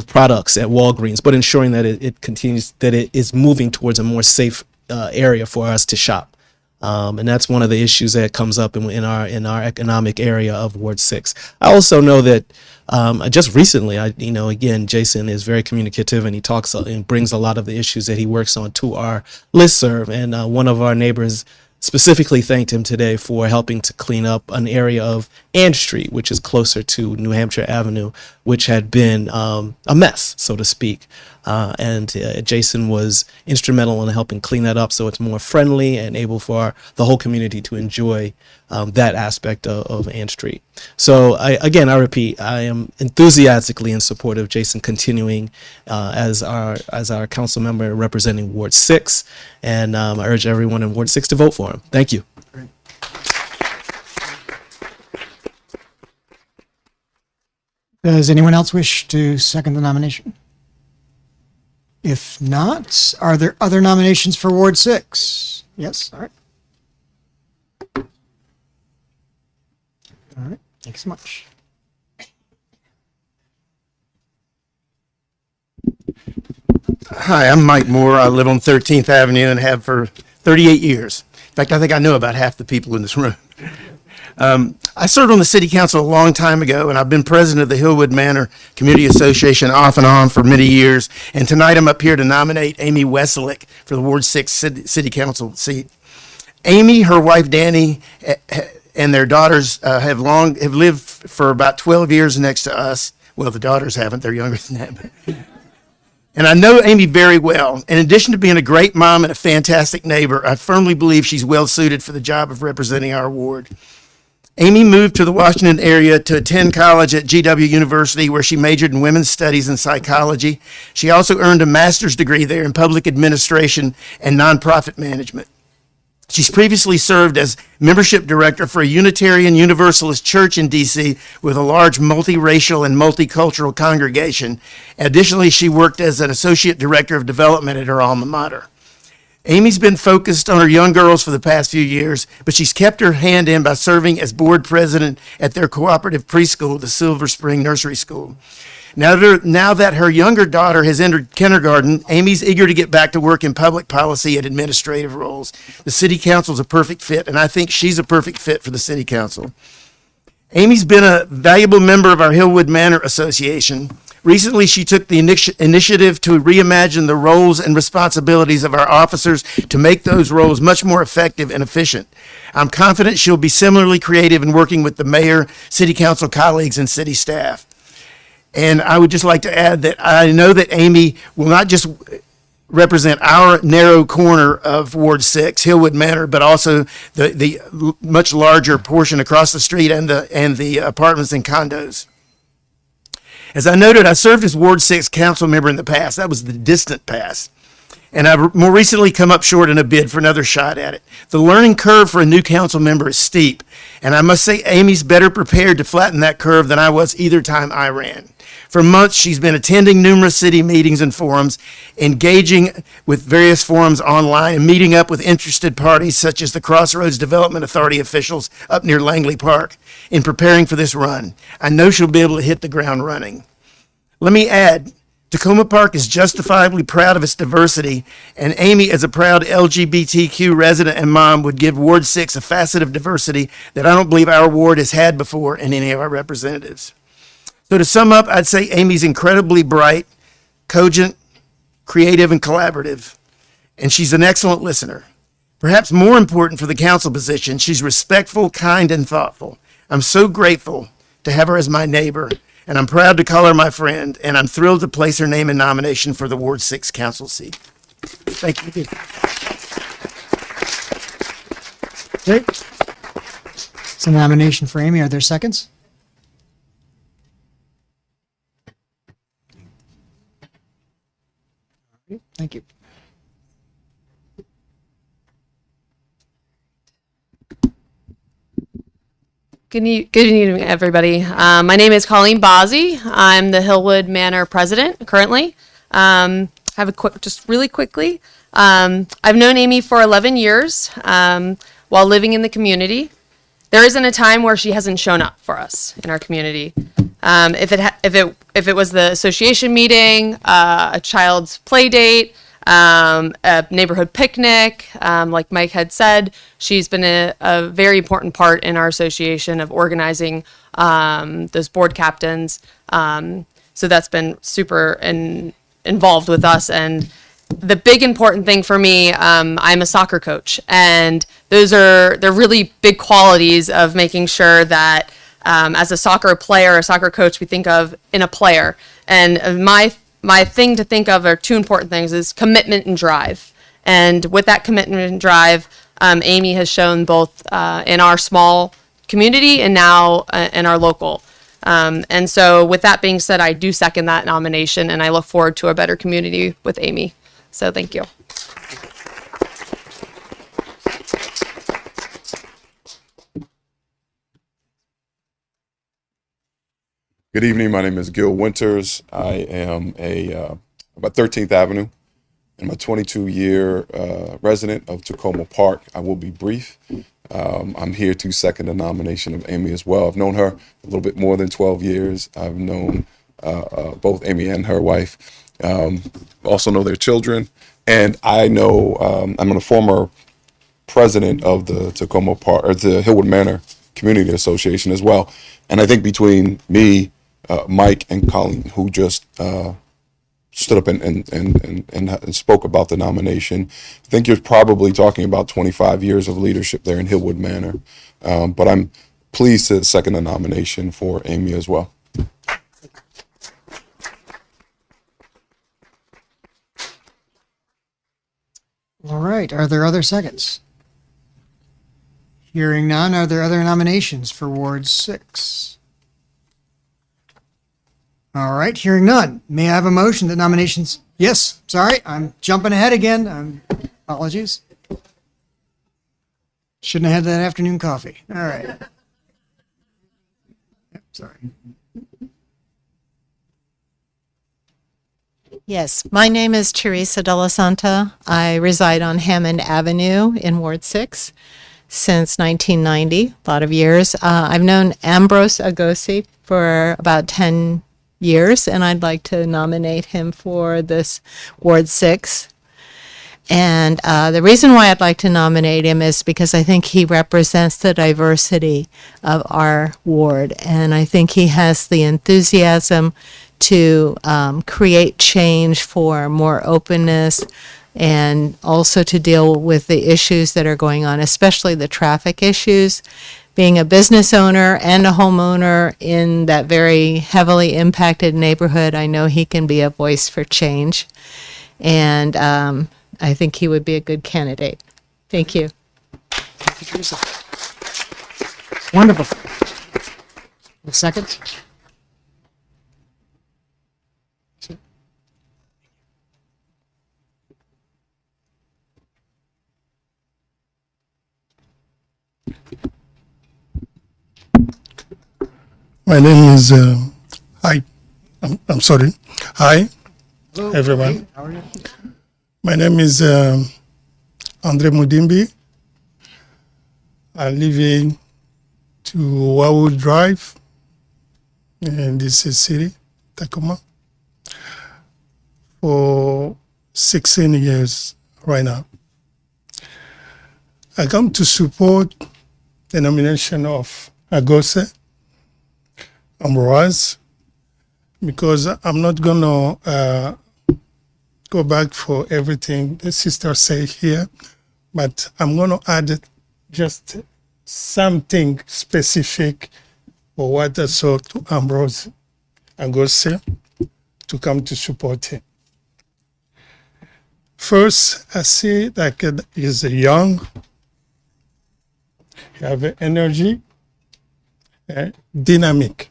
products at Walgreens, but ensuring that it is moving towards a more safe area for us to shop. And that's one of the issues that comes up in our economic area of Ward 6. I also know that just recently, again, Jason is very communicative and he talks and brings a lot of the issues that he works on to our listserv. And one of our neighbors specifically thanked him today for helping to clean up an area of Ann Street, which is closer to New Hampshire Avenue, which had been a mess, so to speak. And Jason was instrumental in helping clean that up so it's more friendly and able for the whole community to enjoy that aspect of Ann Street. So I repeat, I am enthusiastically in support of Jason continuing as our council member representing Ward 6, and I urge everyone in Ward 6 to vote for him. Thank you. Does anyone else wish to second the nomination? If not, are there other nominations for Ward 6? Yes, all right. All right, thanks so much. Hi, I'm Mike Moore. I live on 13th Avenue and have for 38 years. In fact, I think I know about half the people in this room. I served on the city council a long time ago, and I've been president of the Hillwood Manor Community Association off and on for many years. And tonight I'm up here to nominate Amy Weselick for the Ward 6 city council seat. Amy, her wife Danny, and their daughters have lived for about 12 years next to us. Well, the daughters haven't; they're younger than that. And I know Amy very well. In addition to being a great mom and a fantastic neighbor, I firmly believe she's well suited for the job of representing our ward. Amy moved to the Washington area to attend college at GW University, where she majored in women's studies and psychology. She also earned a master's degree there in public administration and nonprofit management. She's previously served as membership director for a Unitarian Universalist church in D.C. with a large multiracial and multicultural congregation. Additionally, she worked as an associate director of development at her alma mater. Amy's been focused on her young girls for the past few years, but she's kept her hand in by serving as board president at their cooperative preschool, the Silver Spring Nursery School. Now that her younger daughter has entered kindergarten, Amy's eager to get back to work in public policy and administrative roles. The city council is a perfect fit, and I think she's a perfect fit for the city council. Amy's been a valuable member of our Hillwood Manor Association. Recently, she took the initiative to reimagine the roles and responsibilities of our officers to make those roles much more effective and efficient. I'm confident she'll be similarly creative in working with the mayor, city council colleagues, and city staff. And I would just like to add that I know that Amy will not just represent our narrow corner of Ward 6, Hillwood Manor, but also the much larger portion across the street and the apartments and condos. As I noted, I served as Ward 6 council member in the past. That was the distant past. And I've more recently come up short in a bid for another shot at it. The learning curve for a new council member is steep, and I must say Amy's better prepared to flatten that curve than I was either time I ran. For months, she's been attending numerous city meetings and forums, engaging with various forums online, and meeting up with interested parties such as the Crossroads Development Authority officials up near Langley Park in preparing for this run. I know she'll be able to hit the ground running. Let me add, Takoma Park is justifiably proud of its diversity, and Amy, as a proud LGBTQ resident and mom, would give Ward 6 a facet of diversity that I don't believe our ward has had before in any of our representatives. So to sum up, I'd say Amy's incredibly bright, cogent, creative, and collaborative, and she's an excellent listener. Perhaps more important for the council position, she's respectful, kind, and thoughtful. I'm so grateful to have her as my neighbor, and I'm proud to call her my friend, and I'm thrilled to place her name in nomination for the Ward 6 council seat. Thank you. Okay. It's a nomination for Amy. Are there seconds? Thank you. Good evening, everybody. My name is Colleen Bozzi. I'm the Hillwood Manor president currently. Have a quick, just really quickly. I've known Amy for 11 years while living in the community. There isn't a time where she hasn't shown up for us in our community. If it was the association meeting, a child's play date, a neighborhood picnic, like Mike had said, she's been a very important part in our association of organizing those board captains. So that's been super involved with us. And the big important thing for me, I'm a soccer coach, and they're really big qualities of making sure that as a soccer player, a soccer coach, we think of in a player. And my thing to think of are two important things: is commitment and drive. And with that commitment and drive, Amy has shown both in our small community and now in our local. And so with that being said, I do second that nomination, and I look forward to a better community with Amy. So thank you. Good evening. My name is Gil Winters. I am about 13th Avenue. I'm a 22-year resident of Takoma Park. I will be brief. I'm here to second the nomination of Amy as well. I've known her a little bit more than 12 years. I've known both Amy and her wife. Also know their children. And I know I'm a former president of the Takoma Park, or the Hillwood Manor Community Association as well. And I think between me, Mike, and Colleen, who just stood up and spoke about the nomination, I think you're probably talking about 25 years of leadership there in Hillwood Manor. But I'm pleased to second the nomination for Amy as well. All right. Are there other seconds? Hearing none, are there other nominations for Ward 6? All right. Hearing none. May I have a motion that nominations? Yes. Sorry. I'm jumping ahead again. Apologies. Shouldn't have had that afternoon coffee. All right. Yep, sorry. Yes, my name is Teresa Della Santa. I reside on Hammond Avenue in Ward 6 since 1990, a lot of years. I've known Ambrose Agosi for about 10 years, and I'd like to nominate him for this Ward 6. And the reason why I'd like to nominate him is because I think he represents the diversity of our ward, and I think he has the enthusiasm to create change for more openness and also to deal with the issues that are going on, especially the traffic issues. Being a business owner and a homeowner in that very heavily impacted neighborhood, I know he can be a voice for change. And I think he would be a good candidate. Thank you. Thank you, Teresa. Wonderful. A second? My name is, hi, I'm sorry. Hi, Hello. everyone. How are you? My name is Andre Mudimbi. I live in to Wildwood Drive in this city, Takoma, for 16 years right now. I come to support the nomination of Agose Ambroise, because I'm not gonna go back for everything the sister say here, but I'm gonna add just something specific for what I saw to Ambrose. Agose to come to support him. First, I see that he's young, he have energy, dynamic.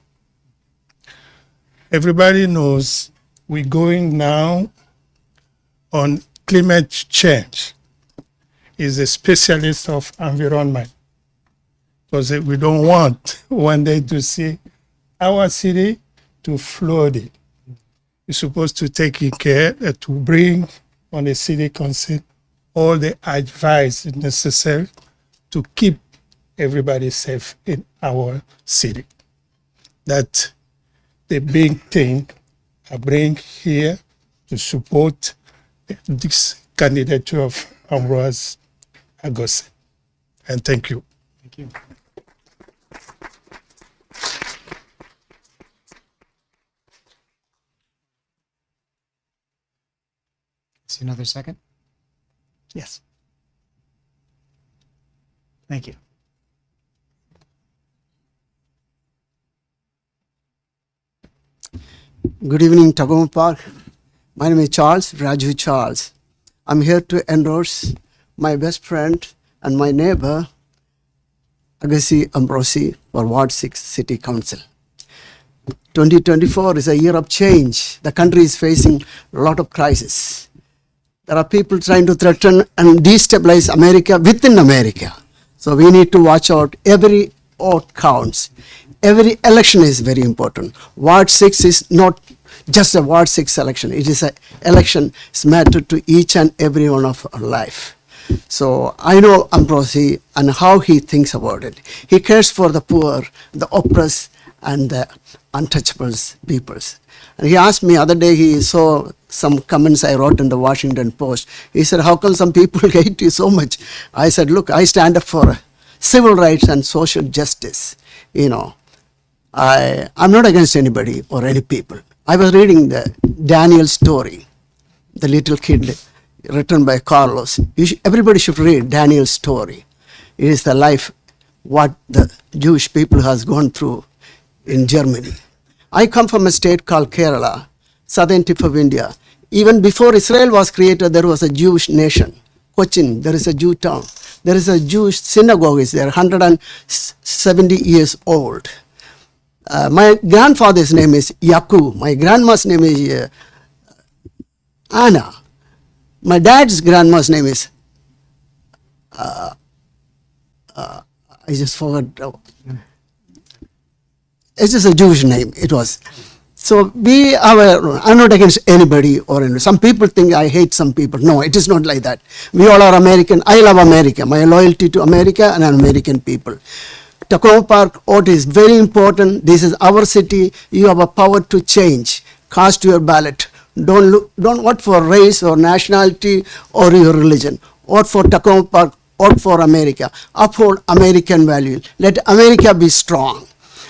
Everybody knows we're going now on climate change. He's a specialist of environment because we don't want one day to see our city to flooded. You're supposed to take care to bring on the city council all the advice necessary to keep everybody safe in our city. That's the big thing I bring here to support this candidature of Ambroise Agose. And thank you. Thank you. See another second? Yes. Thank you. Good evening, Takoma Park. My name is Charles, Raju Charles. I'm here to endorse my best friend and my neighbor, Agassi Ambrosi, for Ward 6 City Council. 2024 is a year of change. The country is facing a lot of crisis. There are people trying to threaten and destabilize America within America. So we need to watch out. Every vote counts. Every election is very important. Ward 6 is not just a Ward 6 election. It is an election. It's matter to each and every one of our life. So I know Ambrosi and how he thinks about it. He cares for the poor, the oppressed, and the untouchables peoples. And he asked me other day, he saw some comments I wrote in the Washington Post. He said, how come some people hate you so much? I said, look, I stand up for civil rights and social justice. You know, I'm not against anybody or any people. I was reading the Daniel story, the little kid written by Carlos. Everybody should read Daniel's story. It is the life, what the Jewish people has gone through in Germany. I come from a state called Kerala, southern tip of India. Even before Israel was created, there was a Jewish nation. Cochin, there is a Jew town. There is a Jewish synagogue is there, 170 years old. My grandfather's name is Yaku. My grandma's name is Anna. My dad's grandma's name is, I just forgot. It's just a Jewish name, it was. So I'm not against anybody or anybody. Some people think I hate some people. No, it is not like that. We all are American. I love America. My loyalty to America and American people. Takoma Park vote is very important. This is our city. You have a power to change. Cast your ballot. Don't vote for race or nationality or your religion. Vote for Takoma Park. Vote for America. Uphold American values. Let America be strong.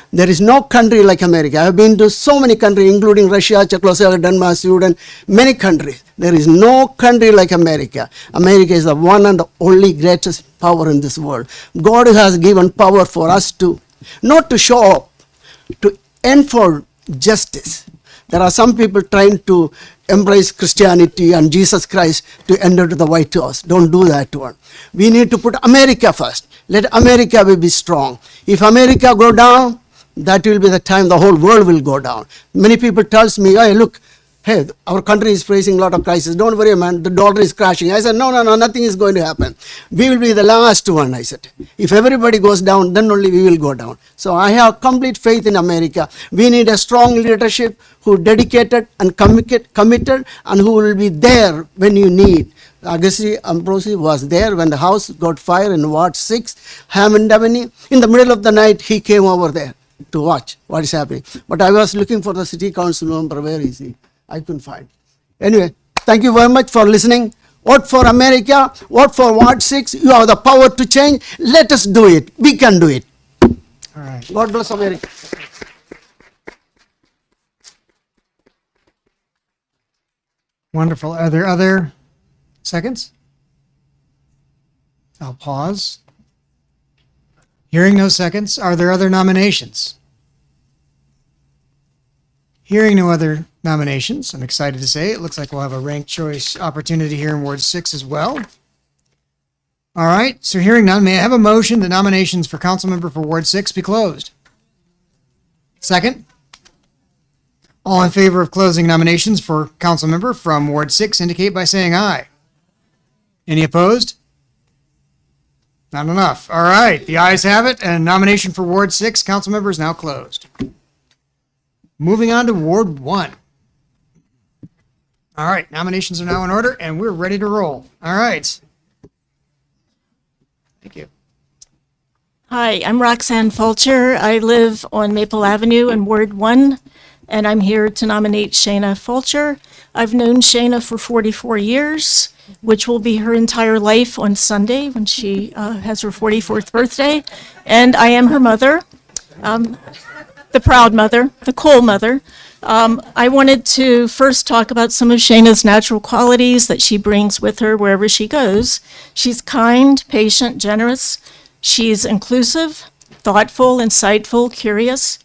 There is no country like America. I have been to so many countries, including Russia, Czechoslovakia, Denmark, Sweden, many countries. There is no country like America. America is the one and only greatest power in this world. God has given power for us to, not to show up, to enforce justice. There are some people trying to embrace Christianity and Jesus Christ to enter to the White House. Don't do that one. We need to put America first. Let America be strong. If America go down, that will be the time the whole world will go down. Many people tells me, hey, look, hey, our country is facing a lot of crisis. Don't worry, man, the dollar is crashing. I said, no, nothing is going to happen. We will be the last one, I said. If everybody goes down, then only we will go down. So I have complete faith in America. We need a strong leadership who dedicated and committed and who will be there when you need. Agassi Ambrosi was there when the house got fire in Ward 6, Hammond Avenue. In the middle of the night, he came over there to watch what is happening. But I was looking for the city council member. Where is he? I couldn't find. Anyway, thank you very much for listening. Vote for America. Vote for Ward 6. You have the power to change. Let us do it. We can do it. All right. God bless America. Wonderful. Are there other seconds? I'll pause. Hearing no seconds, are there other nominations? Hearing no other nominations, I'm excited to say it looks like we'll have a ranked choice opportunity here in Ward 6 as well. All right, so hearing none, may I have a motion the nominations for council member for Ward 6 be closed? Second? All in favor of closing nominations for council member from Ward 6 indicate by saying aye. Any opposed? Not enough. All right, the ayes have it, and nomination for Ward 6 council member is now closed. Moving on to Ward 1. All right, nominations are now in order, and we're ready to roll. All right. Thank you. Hi, I'm Roxanne Fulcher. I live on Maple Avenue in Ward 1, and I'm here to nominate Shayna Fulcher. I've known Shayna for 44 years, which will be her entire life on Sunday when she has her 44th birthday, and I am her mother. The proud mother, the cool mother. I wanted to first talk about some of Shayna's natural qualities that she brings with her wherever she goes. She's kind, patient, generous. She's inclusive, thoughtful, insightful, curious.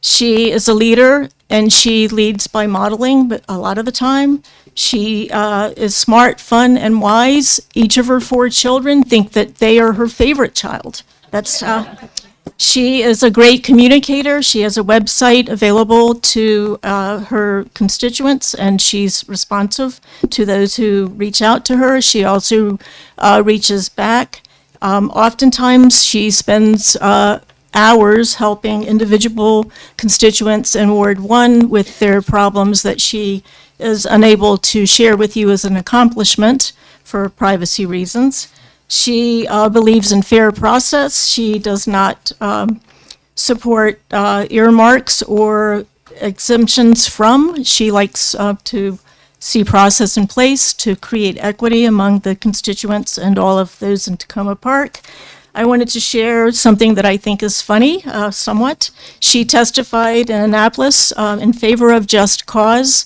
She is a leader, and she leads by modeling, but a lot of the time. She is smart, fun, and wise. Each of her 4 children think that they are her favorite child. She is a great communicator. She has a website available to her constituents, and she's responsive to those who reach out to her. She also reaches back. Oftentimes, she spends hours helping individual constituents in Ward 1 with their problems that she is unable to share with you as an accomplishment for privacy reasons. She believes in fair process. She does not support earmarks or exemptions from. She likes to see process in place to create equity among the constituents and all of those in Takoma Park. I wanted to share something that I think is funny, somewhat. She testified in Annapolis in favor of just cause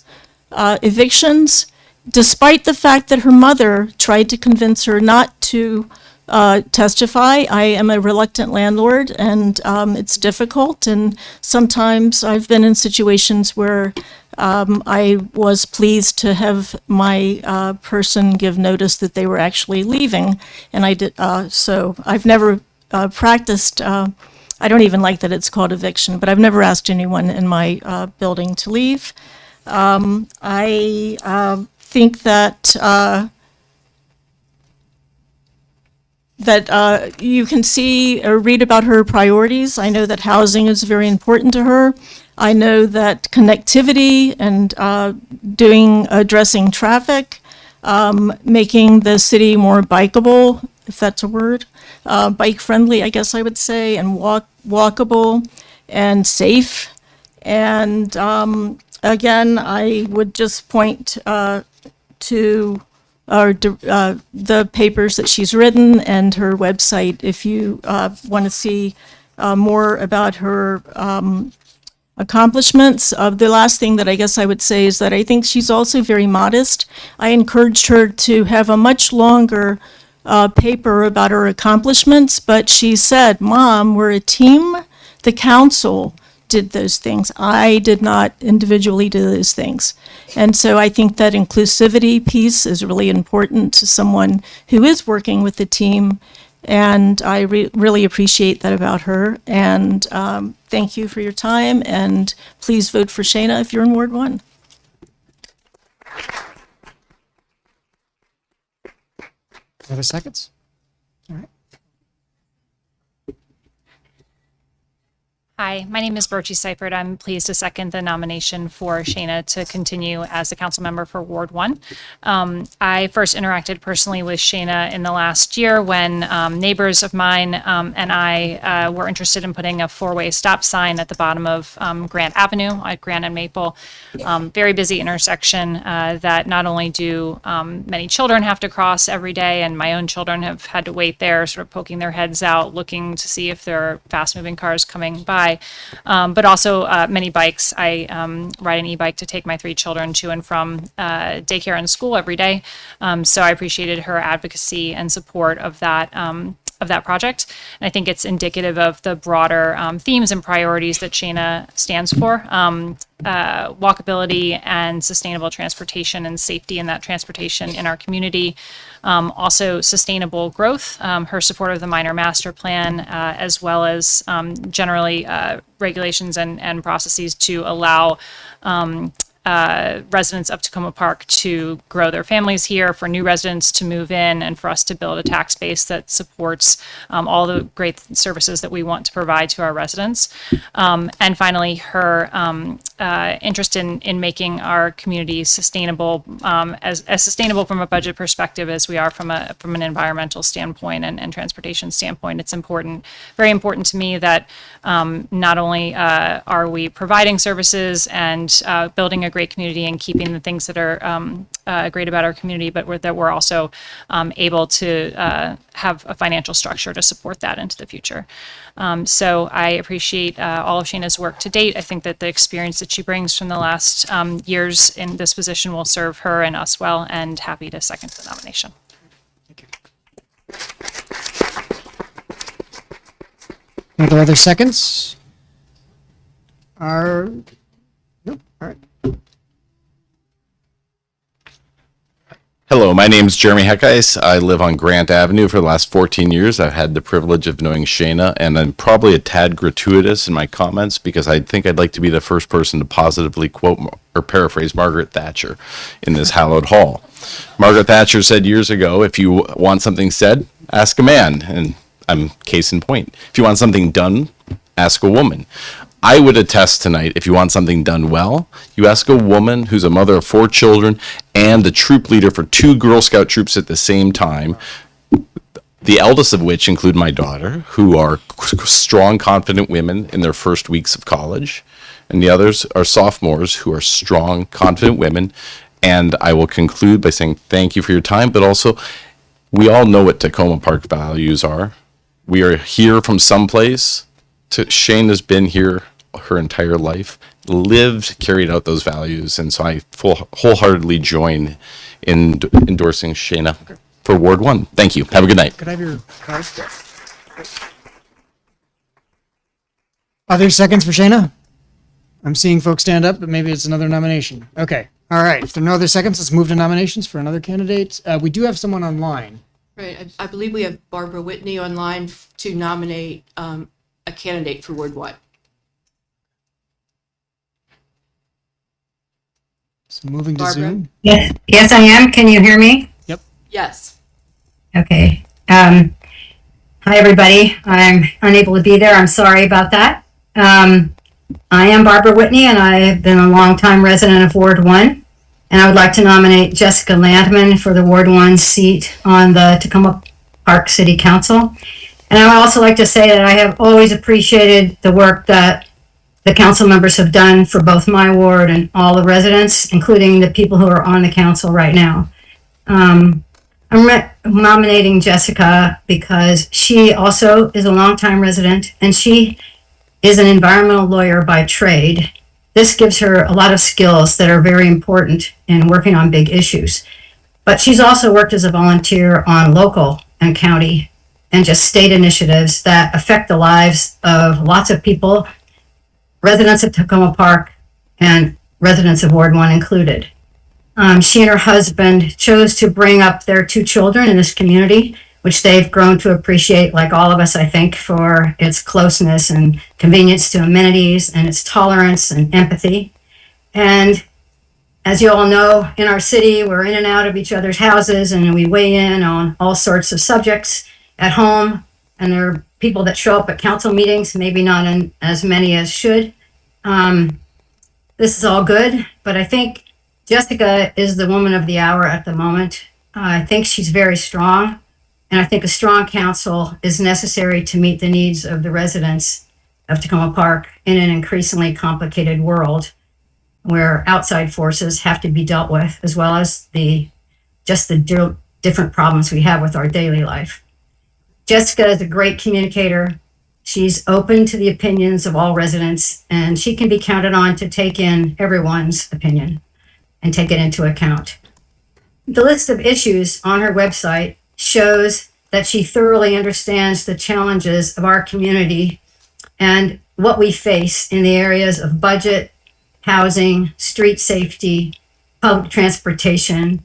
evictions, despite the fact that her mother tried to convince her not to testify. I am a reluctant landlord, and it's difficult, and sometimes I've been in situations where I was pleased to have my person give notice that they were actually leaving, and I did. So I've never practiced. I don't even like that it's called eviction, but I've never asked anyone in my building to leave. I think that you can see or read about her priorities. I know that housing is very important to her. I know that connectivity and addressing traffic, making the city more bikeable, if that's a word, bike friendly, I guess I would say, and walkable and safe. And again, I would just point to the papers that she's written and her website if you want to see more about her accomplishments. The last thing that I guess I would say is that I think she's also very modest. I encouraged her to have a much longer paper about her accomplishments, but she said, "Mom, we're a team. The council did those things. I did not individually do those things." And so I think that inclusivity piece is really important to someone who is working with the team. And I really appreciate that about her. And thank you for your time. And please vote for Shayna if you're in Ward 1. Other seconds? All right. Hi, my name is Brochi Seifert. I'm pleased to second the nomination for Shayna to continue as a council member for Ward 1. I first interacted personally with Shayna in the last year when neighbors of mine and I were interested in putting a 4-way stop sign at the bottom of Grant Avenue at Grant and Maple. Very busy intersection that not only do many children have to cross every day, and my own children have had to wait there, sort of poking their heads out, looking to see if there are fast-moving cars coming by. But also many bikes. I ride an e-bike to take my 3 children to and from daycare and school every day. So I appreciated her advocacy and support of that that project. And I think it's indicative of the broader themes and priorities that Shayna stands for. Walkability and sustainable transportation and safety in that transportation in our community. Also sustainable growth, her support of the minor master plan, as well as generally regulations and processes to allow residents of Takoma Park to grow their families here, for new residents to move in, and for us to build a tax base that supports all the great services that we want to provide to our residents. And finally, her interest in making our community sustainable, as sustainable from a budget perspective as we are from an environmental standpoint and transportation standpoint. It's important, very important to me that not only are we providing services and building a great community and keeping the things that are great about our community, but that we're also able to have a financial structure to support that into the future. So I appreciate all of Shayna's work to date. I think that the experience that she brings from the last years in this position will serve her and us well, and happy to second the nomination. Are there other seconds? Nope. All right. Hello, my name is Jeremy Heckais. I live on Grant Avenue for the last 14 years. I've had the privilege of knowing Shayna, and I'm probably a tad gratuitous in my comments because I think I'd like to be the first person to positively quote or paraphrase Margaret Thatcher in this hallowed hall. Margaret Thatcher said years ago, if you want something said, ask a man. And I'm case in point. If you want something done, ask a woman. I would attest tonight, if you want something done well, you ask a woman who's a mother of 4 children and the troop leader for 2 Girl Scout troops at the same time, the eldest of which include my daughter, who are strong, confident women in their first weeks of college, and the others are sophomores who are strong, confident women. And I will conclude by saying thank you for your time, but also we all know what Takoma Park values are. We are here from someplace. Shane has been here her entire life, lived, carried out those values, and so I wholeheartedly join in endorsing Shayna for Ward 1. Thank you. Have a good night. Could I have your card? Other seconds for Shayna? I'm seeing folks stand up, but maybe it's another nomination. Okay. All right. If there are no other seconds, let's move to nominations for another candidate. We do have someone online. Right. I believe we have Barbara Whitney online to nominate a candidate for Ward 1. So moving to Barbara? Zoom. Yes, I am. Can you hear me? Yep. Yes. Okay. Hi, everybody. I'm unable to be there. I'm sorry about that. I am Barbara Whitney, and I have been a longtime resident of Ward 1. And I would like to nominate Jessica Landman for the Ward 1 seat on the Takoma Park City Council. And I would also like to say that I have always appreciated the work that the council members have done for both my ward and all the residents, including the people who are on the council right now. I'm nominating Jessica because she also is a longtime resident and she is an environmental lawyer by trade. This gives her a lot of skills that are very important in working on big issues. But she's also worked as a volunteer on local and county and just state initiatives that affect the lives of lots of people, residents of Takoma Park and residents of Ward 1 included. She and her husband chose to bring up their 2 children in this community, which they've grown to appreciate, like all of us, I think, for its closeness and convenience to amenities and its tolerance and empathy. And as you all know, in our city, we're in and out of each other's houses and we weigh in on all sorts of subjects at home. And there are people that show up at council meetings, maybe not in as many as should. This is all good, but I think Jessica is the woman of the hour at the moment. I think she's very strong, and I think a strong council is necessary to meet the needs of the residents of Takoma Park in an increasingly complicated world where outside forces have to be dealt with, as well as the different problems we have with our daily life. Jessica is a great communicator. She's open to the opinions of all residents, and she can be counted on to take in everyone's opinion and take it into account. The list of issues on her website shows that she thoroughly understands the challenges of our community and what we face in the areas of budget, housing, street safety, public transportation,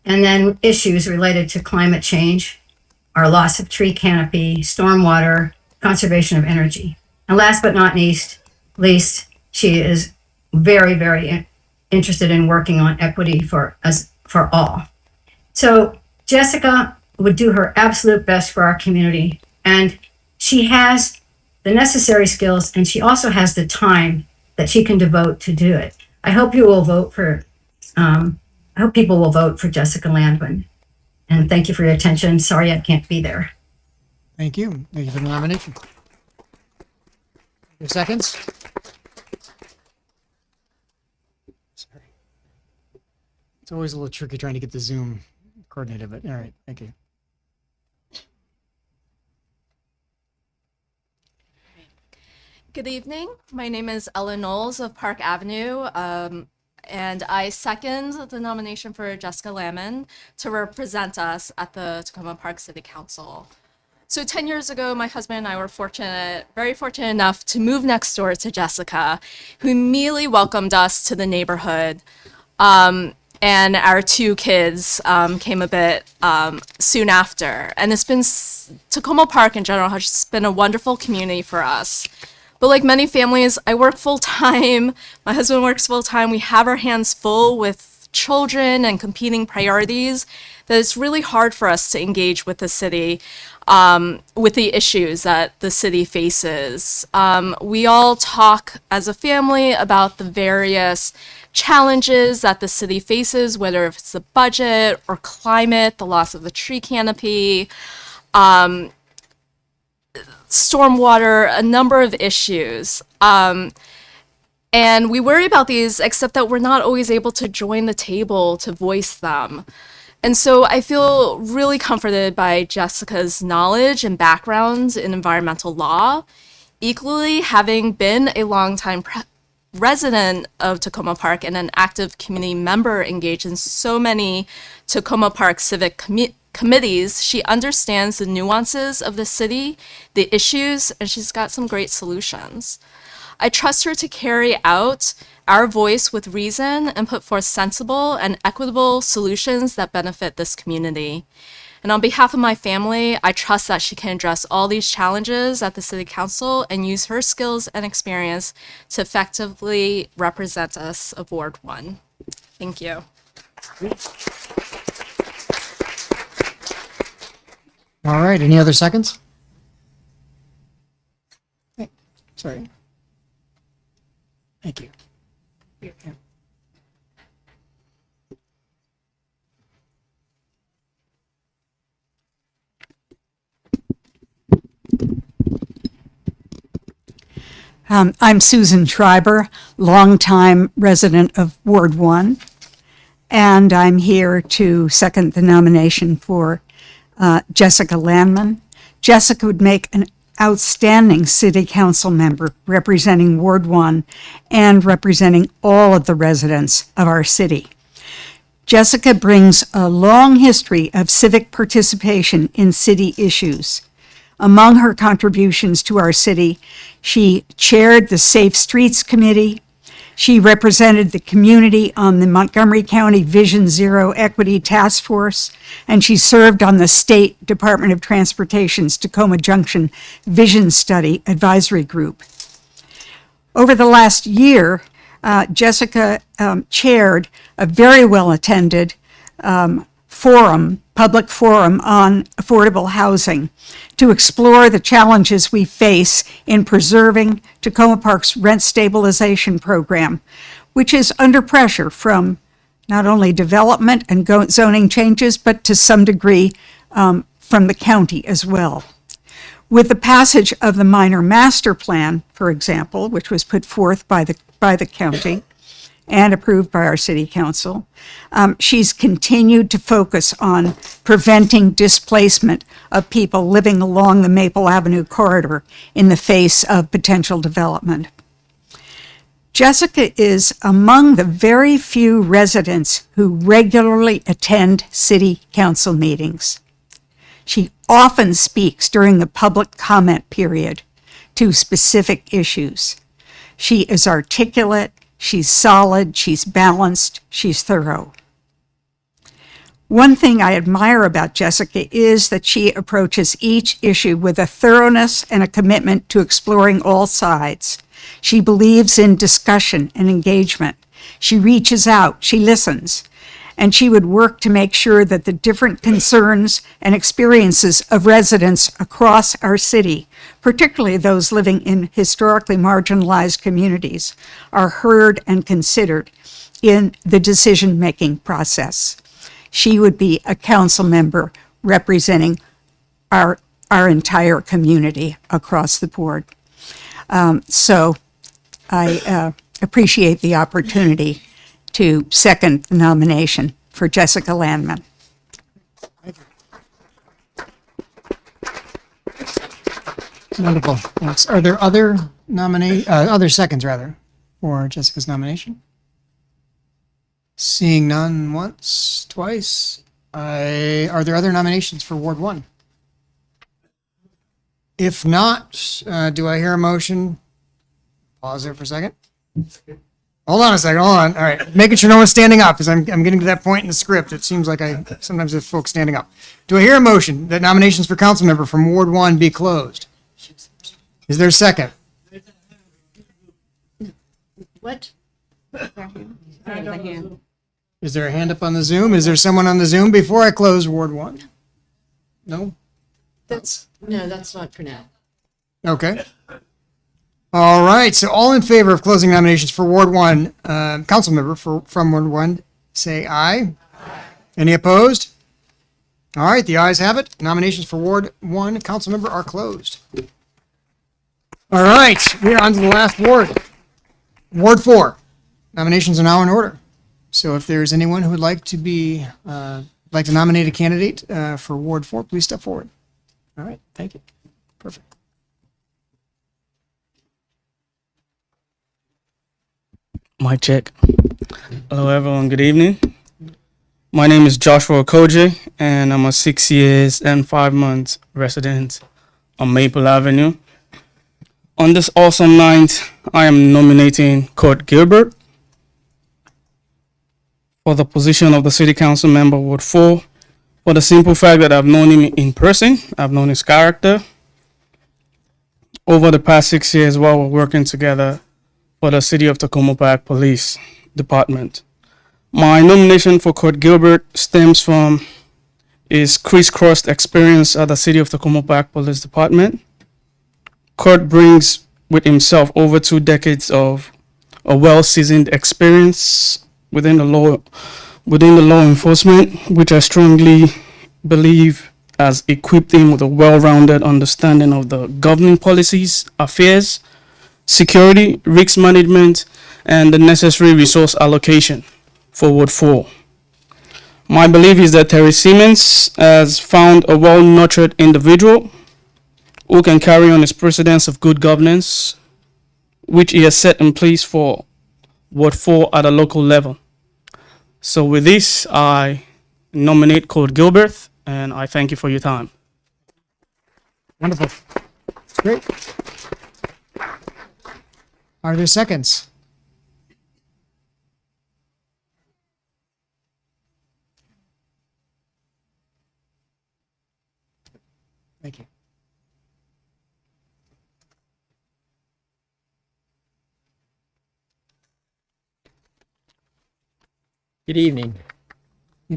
and then issues related to climate change, our loss of tree canopy, stormwater, conservation of energy. And last but not least, she is very, very interested in working on equity for us, for all. So Jessica would do her absolute best for our community, and she has the necessary skills, and she also has the time that she can devote to do it. I hope you will vote for, I hope people will vote for Jessica Landman. And thank you for your attention. Sorry I can't be there. Thank you. Thank you for the nomination. Your seconds? Sorry. It's always a little tricky trying to get the Zoom coordinated, but all right, thank you. Good evening. My name is Ella Knowles of Park Avenue, and I second the nomination for Jessica Landman to represent us at the Takoma Park City Council. So 10 years ago, my husband and I were very fortunate enough to move next door to Jessica, who immediately welcomed us to the neighborhood. And our two kids came a bit soon after. And it's been, Takoma Park in general has just been a wonderful community for us. But like many families, I work full-time, my husband works full-time, we have our hands full with children and competing priorities, that it's really hard for us to engage with the city, with the issues that the city faces. We all talk as a family about the various challenges that the city faces, whether it's the budget or climate, the loss of the tree canopy, stormwater, a number of issues. And we worry about these, except that we're not always able to join the table to voice them. And so I feel really comforted by Jessica's knowledge and background in environmental law. Equally, having been a longtime resident of Takoma Park and an active community member engaged in so many Takoma Park civic committees, she understands the nuances of the city, the issues, and she's got some great solutions. I trust her to carry out our voice with reason and put forth sensible and equitable solutions that benefit this community. And on behalf of my family, I trust that she can address all these challenges at the City Council and use her skills and experience to effectively represent us of Ward 1. Thank you. All right, any other seconds? Hey, sorry. Thank you. Yeah. I'm Susan Schreiber, longtime resident of Ward 1, and I'm here to second the nomination for Jessica Landman. Jessica would make an outstanding city council member representing Ward 1 and representing all of the residents of our city. Jessica brings a long history of civic participation in city issues. Among her contributions to our city, she chaired the Safe Streets Committee. She represented the community on the Montgomery County Vision Zero Equity Task Force, and she served on the State Department of Transportation's Takoma Junction Vision Study Advisory Group. Over the last year, Jessica chaired a very well-attended public forum on affordable housing to explore the challenges we face in preserving Takoma Park's rent stabilization program, which is under pressure from not only development and zoning changes, but to some degree from the county as well. With the passage of the minor master plan, for example, which was put forth by the county and approved by our city council, she's continued to focus on preventing displacement of people living along the Maple Avenue corridor in the face of potential development. Jessica is among the very few residents who regularly attend city council meetings. She often speaks during the public comment period to specific issues. She is articulate, she's solid, she's balanced, she's thorough. One thing I admire about Jessica is that she approaches each issue with a thoroughness and a commitment to exploring all sides. She believes in discussion and engagement. She reaches out, she listens, and she would work to make sure that the different concerns and experiences of residents across our city, particularly those living in historically marginalized communities, are heard and considered in the decision-making process. She would be a council member representing our entire community across the board. So I appreciate the opportunity to second the nomination for Jessica Landman. Wonderful. Thanks. Are there other other seconds rather for Jessica's nomination? Seeing none once, twice. Are there other nominations for Ward 1? If not, do I hear a motion? Pause there for a second. Hold on a second. Hold on. All right. Making sure no one's standing up because I'm getting to that point in the script. It seems like I sometimes have folks standing up. Do I hear a motion that nominations for council member from Ward 1 be closed? Is there a second? What? Is there a hand up on the Zoom? Is there someone on the Zoom before I close Ward 1? No? That's not for now. Okay. All right. So all in favor of closing nominations for Ward 1, council member from Ward 1, say aye. Any opposed? All right. The ayes have it. Nominations for Ward 1 council member are closed. All right. We're on to the last ward. Ward 4. Nominations are now in order. So if there's anyone who would like to nominate a candidate for Ward 4, please step forward. All right. Thank you. Perfect. Mic check. Hello, everyone. Good evening. My name is Joshua Okoje, and I'm a 6 years and 5 months resident on Maple Avenue. On this awesome night, I am nominating Kurt Gilbert for the position of the City Council member Ward 4 for the simple fact that I've known him in person. I've known his character. Over the past 6 years while we're working together for the City of Takoma Park Police Department. My nomination for Kurt Gilbert stems from his crisscrossed experience at the City of Takoma Park Police Department. Kurt brings with himself over 2 decades of a well-seasoned experience within the law enforcement, which I strongly believe has equipped him with a well-rounded understanding of the governing policies, affairs, security, risk management, and the necessary resource allocation for Ward 4. My belief is that Terry Siemens has found a well-nurtured individual who can carry on his precedents of good governance, which he has set in place for Ward 4 at a local level. So with this, I nominate Kurt Gilbert, and I thank you for your time. Wonderful. That's great. Are there seconds? Thank you. Good evening.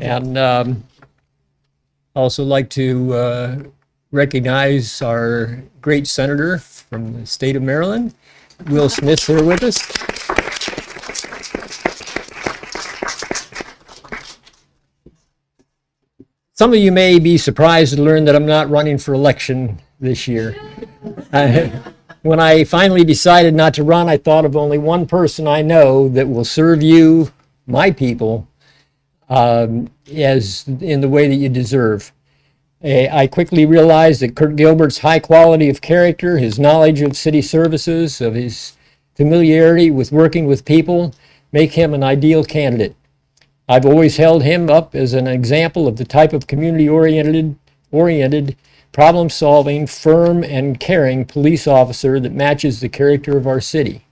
And I also like to recognize our great senator from the state of Maryland, Will Smith's here with us. Some of you may be surprised to learn that I'm not running for election this year. When I finally decided not to run, I thought of only one person I know that will serve you, my people, as in the way that you deserve. I quickly realized that Kurt Gilbert's high quality of character, his knowledge of city services, of his familiarity with working with people, make him an ideal candidate. I've always held him up as an example of the type of community-oriented oriented, problem solving, firm, and caring police officer that matches the character of our city.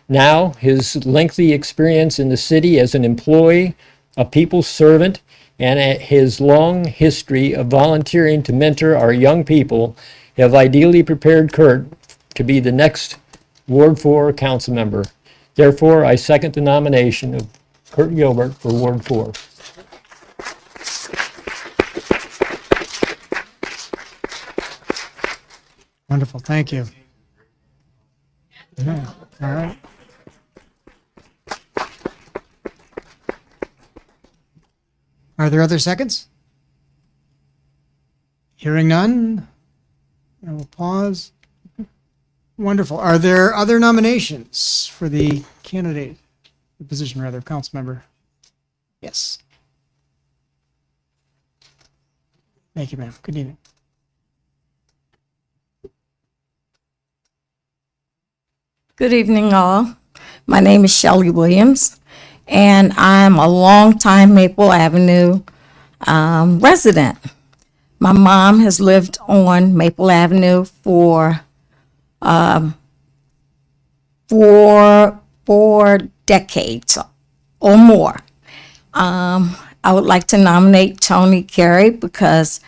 Now, his lengthy experience in the city as an employee, a people's servant, and his long history of volunteering to mentor our young people have ideally prepared Kurt to be the next Ward 4 council member. Therefore, I second the nomination of Kurt Gilbert for Ward 4. Wonderful, thank you. Yeah, all right. Are there other seconds? Hearing none, I will pause. Wonderful. Are there other nominations for the candidate, the position rather, of council member? Yes. Thank you, ma'am. Good evening. Good evening, all. My name is Shelley Williams, and I'm a longtime Maple Avenue resident. My mom has lived on Maple Avenue for decades or more. I would like to nominate Tony Carey because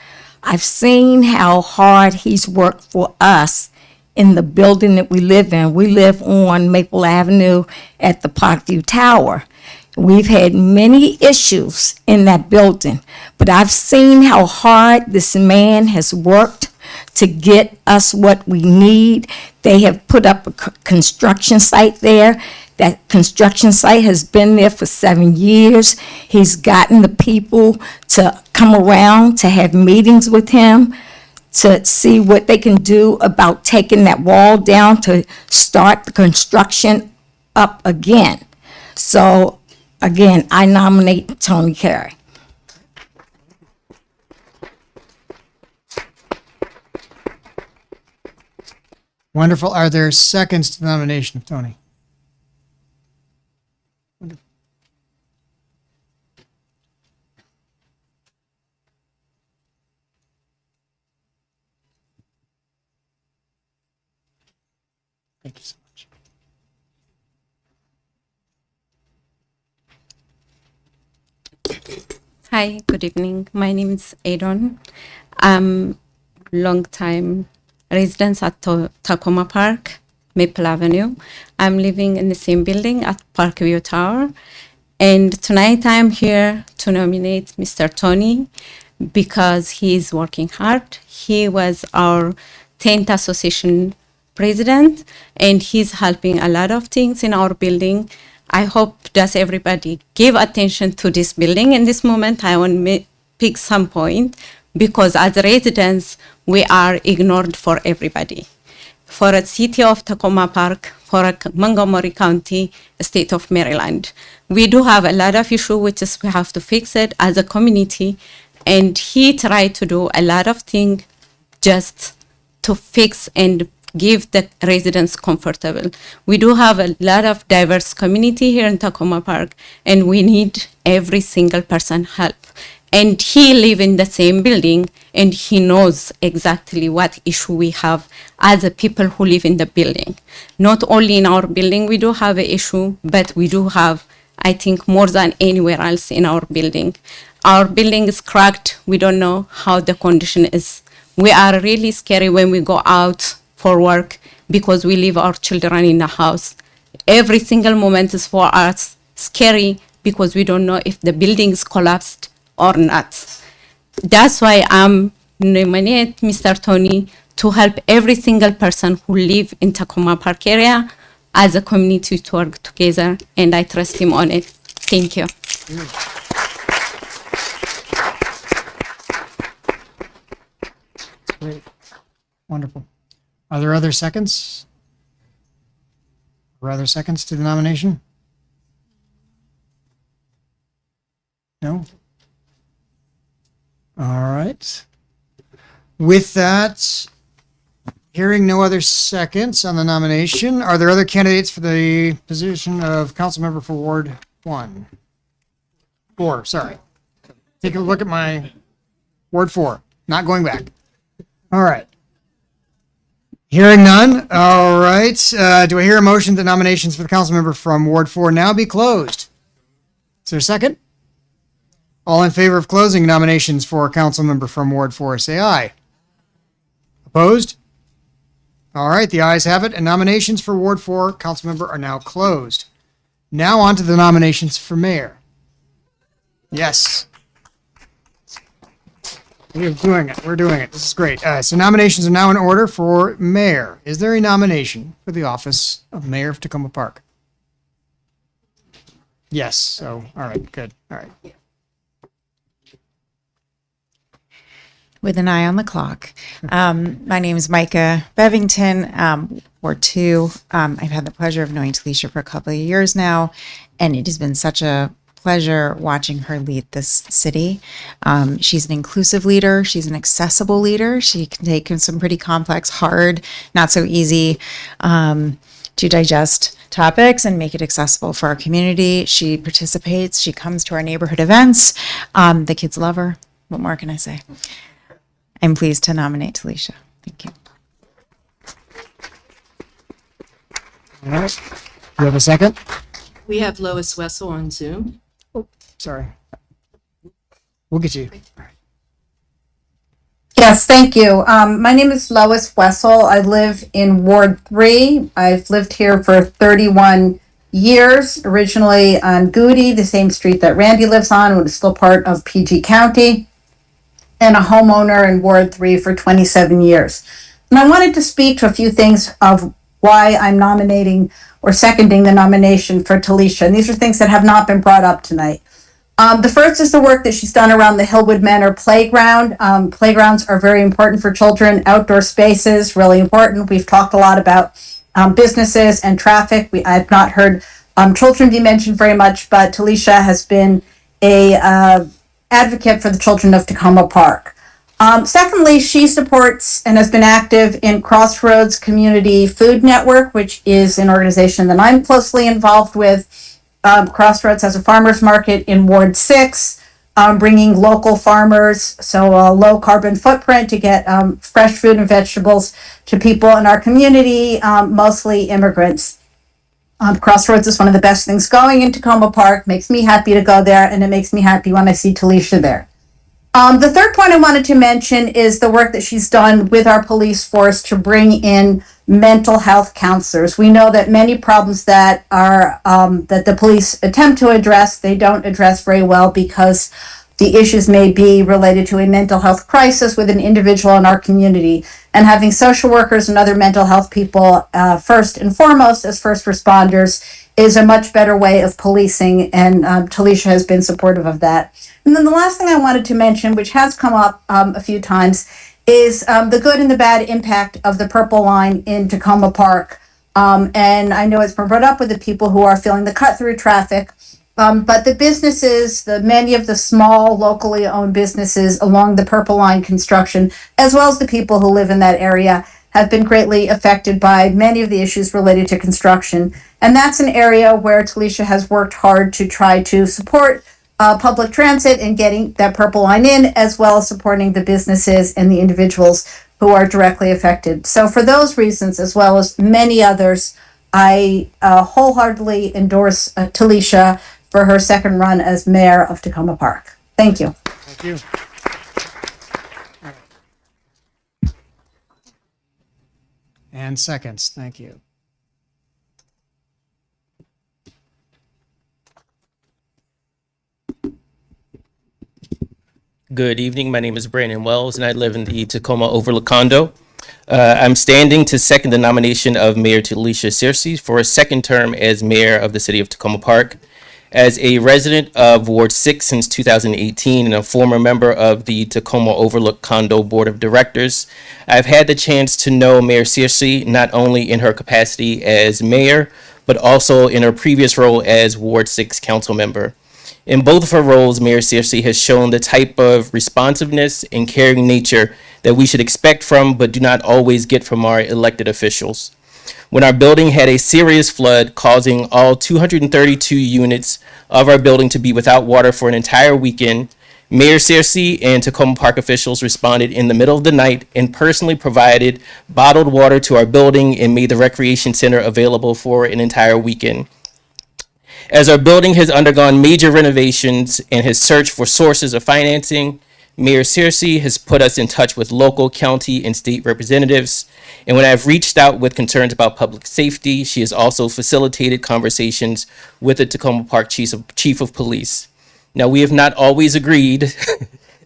I've seen how hard he's worked for us in the building that we live in. We live on Maple Avenue at the Parkview Tower. We've had many issues in that building, but I've seen how hard this man has worked to get us what we need. They have put up a construction site there. That construction site has been there for 7 years. He's gotten the people to come around to have meetings with him, to see what they can do about taking that wall down to start the construction up again. So, again, I nominate Tony Carey. Wonderful. Are there seconds to the nomination of Tony? Thank you so much. Hi, good evening. My name is Adon. I'm long-time resident at Takoma Park, Maple Avenue. I'm living in the same building at Parkview Tower. And tonight I'm here to nominate Mr. Tony because he is working hard. He was our 10th association president, and he's helping a lot of things in our building. I hope that everybody give attention to this building. In this moment, I want to pick some point because as residents, we are ignored for everybody. For a city of Takoma Park, for a Montgomery County, state of Maryland. We do have a lot of issue which is we have to fix it as a community. And he tried to do a lot of things just to fix and give the residents comfortable. We do have a lot of diverse community here in Takoma Park, and we need every single person help. And he live in the same building, and he knows exactly what issue we have as a people who live in the building. Not only in our building we do have an issue, but we do have, I think, more than anywhere else in our building. Our building is cracked. We don't know how the condition is. We are really scary when we go out for work because we leave our children in the house. Every single moment is for us scary because we don't know if the building is collapsed or not. That's why I'm nominate Mr. Tony to help every single person who live in Takoma Park area as a community to work together, and I trust him on it. Thank you. Great. Wonderful. Are there other seconds? Or other seconds to the nomination? No? All right. With that, hearing no other seconds on the nomination, are there other candidates for the position of council member for Ward 4, sorry. Take a look at my Ward 4. Not going back. All right. Hearing none. All right. Do I hear a motion that nominations for the council member from Ward 4 now be closed? Is there a second? All in favor of closing nominations for a council member from Ward 4, say aye. Opposed? All right, the ayes have it, and nominations for Ward 4 council member are now closed. Now on to the nominations for mayor. Yes. We're doing it. We're doing it. This is great. So nominations are now in order for mayor. Is there a nomination for the office of mayor of Takoma Park? Yes. So, all right, good. All right. With an eye on the clock. My name is Micah Bevington, Ward 2. I've had the pleasure of knowing Talisha for a couple of years now, and it has been such a pleasure watching her lead this city. She's an inclusive leader. She's an accessible leader. She can take some pretty complex, hard, not so easy to digest topics and make it accessible for our community. She participates. She comes to our neighborhood events. The kids love her. What more can I say? I'm pleased to nominate Talisha. Thank you. All right. Do you have a second? We have Lois Wessel on Zoom. Oh, sorry. We'll get you. Yes, thank you. My name is Lois Wessel. I live in Ward 3. I've lived here for 31 years, originally on Goody, the same street that Randy lives on, which is still part of PG County, and a homeowner in Ward 3 for 27 years. And I wanted to speak to a few things of why I'm nominating or seconding the nomination for Talisha. And these are things that have not been brought up tonight. The first is the work that she's done around the Hillwood Manor playground. Playgrounds are very important for children. Outdoor spaces, really important. We've talked a lot about businesses and traffic. I've not heard children be mentioned very much, but Talisha has been a advocate for the children of Takoma Park. Secondly, she supports and has been active in Crossroads Community Food Network, which is an organization that I'm closely involved with. Crossroads has a farmers market in Ward 6, bringing local farmers, so a low carbon footprint to get fresh fruit and vegetables to people in our community, mostly immigrants. Crossroads is one of the best things going in Takoma Park, makes me happy to go there, and it makes me happy when I see Talisha there. The third point I wanted to mention is the work that she's done with our police force to bring in mental health counselors. We know that many problems that are that the police attempt to address, they don't address very well because the issues may be related to a mental health crisis with an individual in our community. And having social workers and other mental health people first and foremost as first responders is a much better way of policing, and Talisha has been supportive of that. And then the last thing I wanted to mention, which has come up a few times, is the good and the bad impact of the Purple Line in Takoma Park. And I know it's been brought up with the people who are feeling the cut-through traffic, but the businesses, many of the small locally owned businesses along the Purple Line construction, as well as the people who live in that area, have been greatly affected by many of the issues related to construction. And that's an area where Talisha has worked hard to try to support public transit and getting that Purple Line in, as well as supporting the businesses and the individuals who are directly affected. So for those reasons, as well as many others, I wholeheartedly endorse Talisha for her second run as mayor of Takoma Park. Thank you. Thank you. And seconds. Thank you. Good evening. My name is Brandon Wells, and I live in the Takoma Overlook condo. I'm standing to second the nomination of Mayor Talisha Searcy for a second term as mayor of the city of Takoma Park. As a resident of Ward 6 since 2018 and a former member of the Takoma Overlook Condo Board of Directors, I've had the chance to know Mayor Searcy not only in her capacity as mayor, but also in her previous role as Ward 6 council member. In both of her roles, Mayor Searcy has shown the type of responsiveness and caring nature that we should expect from, but do not always get from our elected officials. When our building had a serious flood, causing all 232 units of our building to be without water for an entire weekend, Mayor Searcy and Takoma Park officials responded in the middle of the night and personally provided bottled water to our building and made the recreation center available for an entire weekend. As our building has undergone major renovations and has searched for sources of financing, Mayor Searcy has put us in touch with local, county, and state representatives. And when I've reached out with concerns about public safety, she has also facilitated conversations with the Takoma Park Chief of Police. Now, we have not always agreed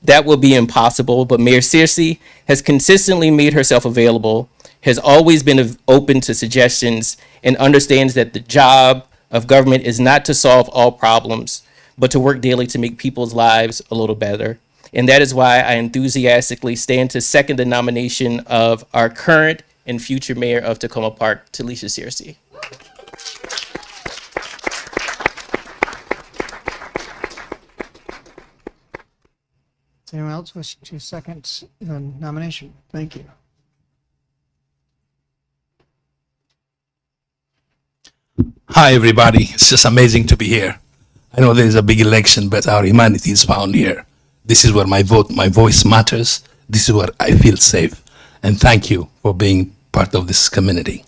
that will be impossible, but Mayor Searcy has consistently made herself available, has always been open to suggestions, and understands that the job of government is not to solve all problems, but to work daily to make people's lives a little better. And that is why I enthusiastically stand to second the nomination of our current and future mayor of Takoma Park, Talisha Searcy. Does anyone else wish to second the nomination? Thank you. Hi, everybody. It's just amazing to be here. I know there is a big election, but our humanity is found here. This is where my voice matters. This is where I feel safe. And thank you for being part of this community.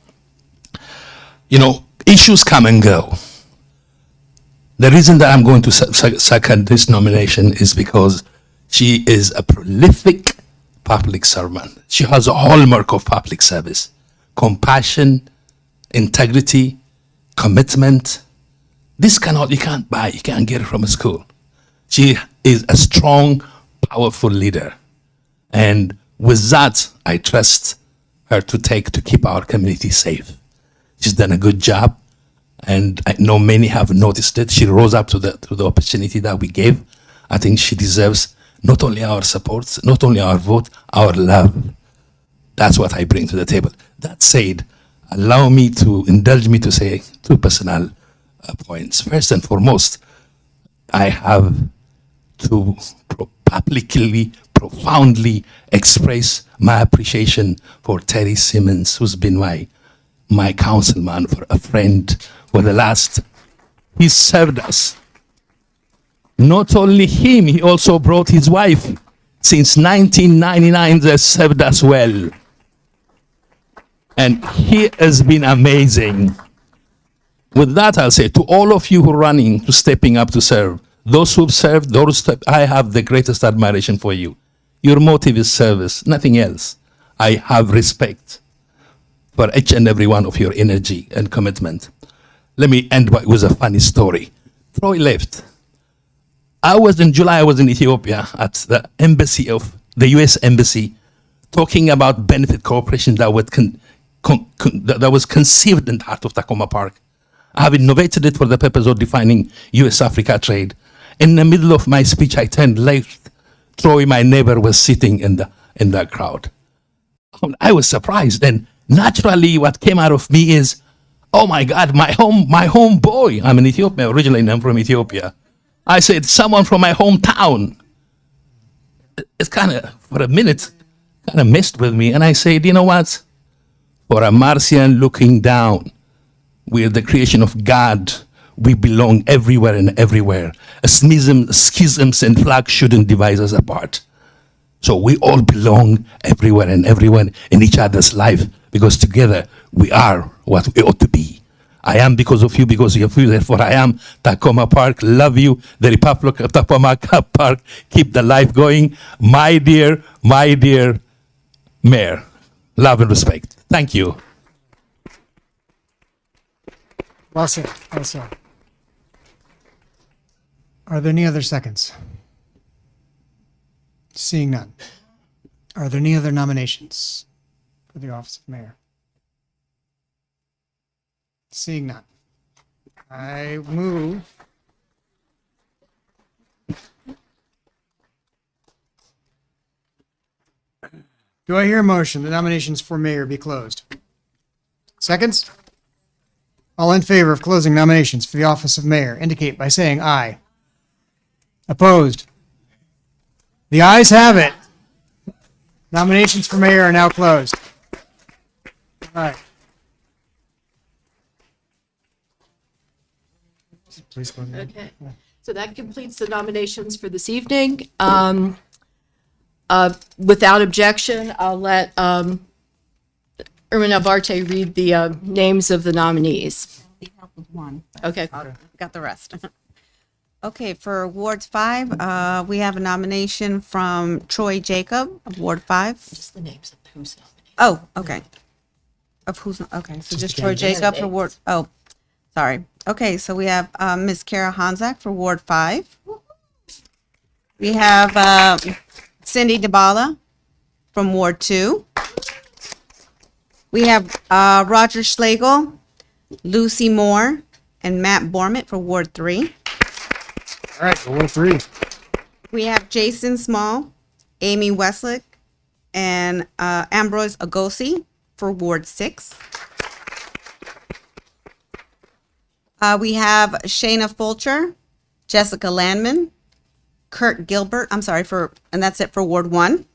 You know, issues come and go. The reason that I'm going to second this nomination is because she is a prolific public servant. She has a hallmark of public service: compassion, integrity, commitment. This you can't buy, you can't get it from a school. She is a strong, powerful leader. And with that, I trust her to keep our community safe. She's done a good job, and I know many have noticed it. She rose up to the opportunity that we gave. I think she deserves not only our support, not only our vote, our love. That's what I bring to the table. That said, indulge me to say two personal points. First and foremost, I have to publicly, profoundly express my appreciation for Terry Simmons, who's been my councilman, for a friend for the last. He served us. Not only him, he also brought his wife. Since 1999, they served us well. And he has been amazing. With that, I'll say to all of you who are running, to stepping up to serve, those who've served, I have the greatest admiration for you. Your motive is service, nothing else. I have respect for each and every one of your energy and commitment. Let me end with a funny story. Troy left. In July, I was in Ethiopia at the embassy of the US Embassy, talking about benefit cooperation that was conceived in the heart of Takoma Park. I have innovated it for the purpose of defining US-Africa trade. In the middle of my speech, I turned left. Troy, my neighbor, was sitting in the crowd. I was surprised, and naturally what came out of me is, oh my God, my home boy. I'm in Ethiopia, originally I'm from Ethiopia. I said, someone from my hometown. It kind of, for a minute, kind of messed with me. And I said, you know what? For a Martian looking down, we're the creation of God. We belong everywhere and everywhere. Schisms and flags shouldn't divide us apart. So we all belong everywhere and everyone in each other's life, because together we are what we ought to be. I am because of you, therefore I am. Takoma Park, love you. The Republic of Takoma Park, keep the life going. My dear Mayor, love and respect. Thank you. Well said. Well said. Are there any other seconds? Seeing none. Are there any other nominations for the office of mayor? Seeing none. I move. Do I hear a motion the nominations for mayor be closed? Seconds? All in favor of closing nominations for the office of mayor indicate by saying aye. Opposed? The ayes have it. Nominations for mayor are now closed. All right. Please go ahead. Okay. So that completes the nominations for this evening. Without objection, I'll let Irma Navarte read the names of the nominees. One. Okay. Got the rest. Okay, for Ward 5, we have a nomination from Troy Jacob of Ward 5. Just the names of who's nominated. Oh, okay. Of who's, okay, so just Troy Jacob for Ward, oh, sorry. Okay, so we have Ms. Kara Hanzak for Ward 5. We have Cindy DeBala from Ward 2. We have Roger Schlegel, Lucy Moore, and Matt Bormett for Ward 3. All right, so Ward 3. We have Jason Small, Amy Westlick, and Ambrose Agosi for Ward 6. We have Shayna Fulcher, Jessica Landman, Kurt Gilbert, I'm sorry, and that's it for Ward 1.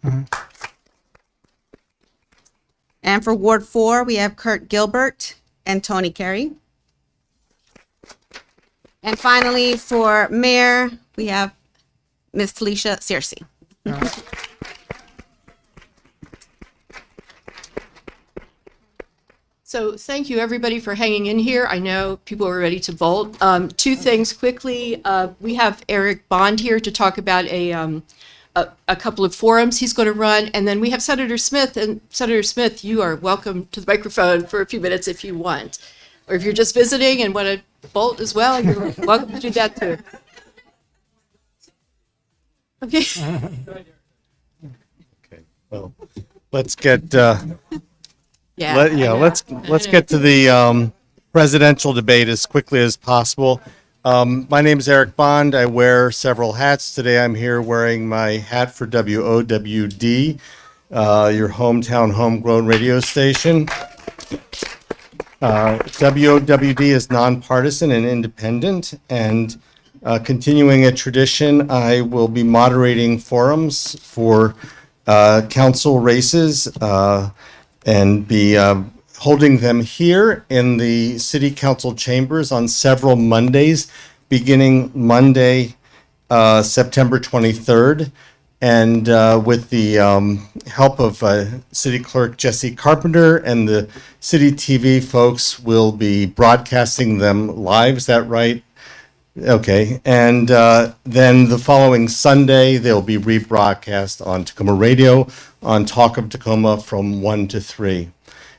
And for Ward 4, we have Kurt Gilbert and Tony Carey. And finally, for Mayor, we have Miss Talisha Searcy. So thank you, everybody, for hanging in here. I know people are ready to vote. Two things quickly. We have Eric Bond here to talk about a couple of forums he's going to run. And then we have Senator Smith. And Senator Smith, you are welcome to the microphone for a few minutes if you want. Or if you're just visiting and want to vote as well, you're welcome to do that too. Okay. Okay. Well, let's get Yeah, let's get to the presidential debate as quickly as possible. My name is Eric Bond. I wear several hats. Today I'm here wearing my hat for WOWD, your hometown homegrown radio station. WOWD is nonpartisan and independent, and continuing a tradition, I will be moderating forums for council races and be holding them here in the city council chambers on several Mondays, beginning Monday, September 23rd. And with the help of City Clerk Jesse Carpenter and the City TV folks, we'll be broadcasting them live. Is that right? Okay. And then the following Sunday, they'll be rebroadcast on Tacoma Radio on Talk of Tacoma from 1 to 3.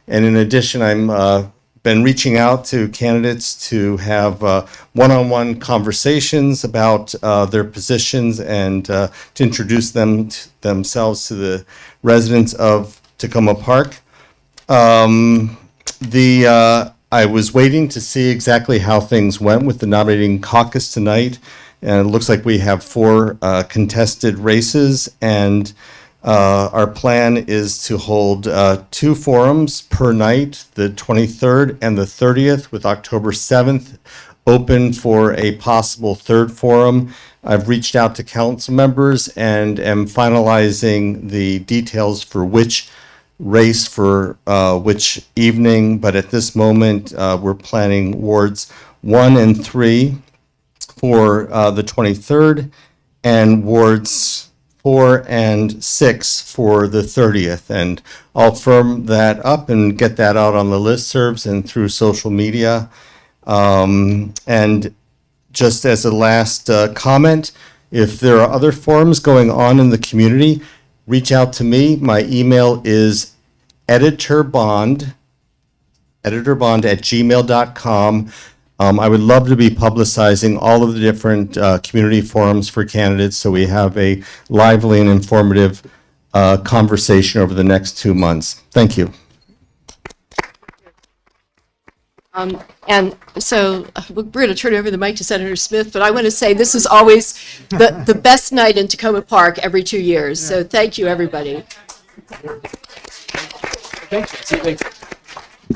And in addition, I'm been reaching out to candidates to have one-on-one conversations about their positions and to introduce themselves to the residents of Takoma Park. I was waiting to see exactly how things went with the nominating caucus tonight, and it looks like we have 4 contested races, and our plan is to hold 2 forums per night, the 23rd and the 30th, with October 7th open for a possible 3rd forum. I've reached out to council members and am finalizing the details for which race for which evening, but at this moment we're planning wards 1 and 3 for the 23rd and wards 4 and 6 for the 30th, and I'll firm that up and get that out on the listservs and through social media. And just as a last comment, if there are other forums going on in the community, reach out to me. My email is editorbond@gmail.com. I would love to be publicizing all of the different community forums for candidates so we have a lively and informative conversation over the next 2 months. Thank you. And so we're going to turn over the mic to Senator Smith, but I want to say this is always the best night in Takoma Park every 2 years. So thank you, everybody.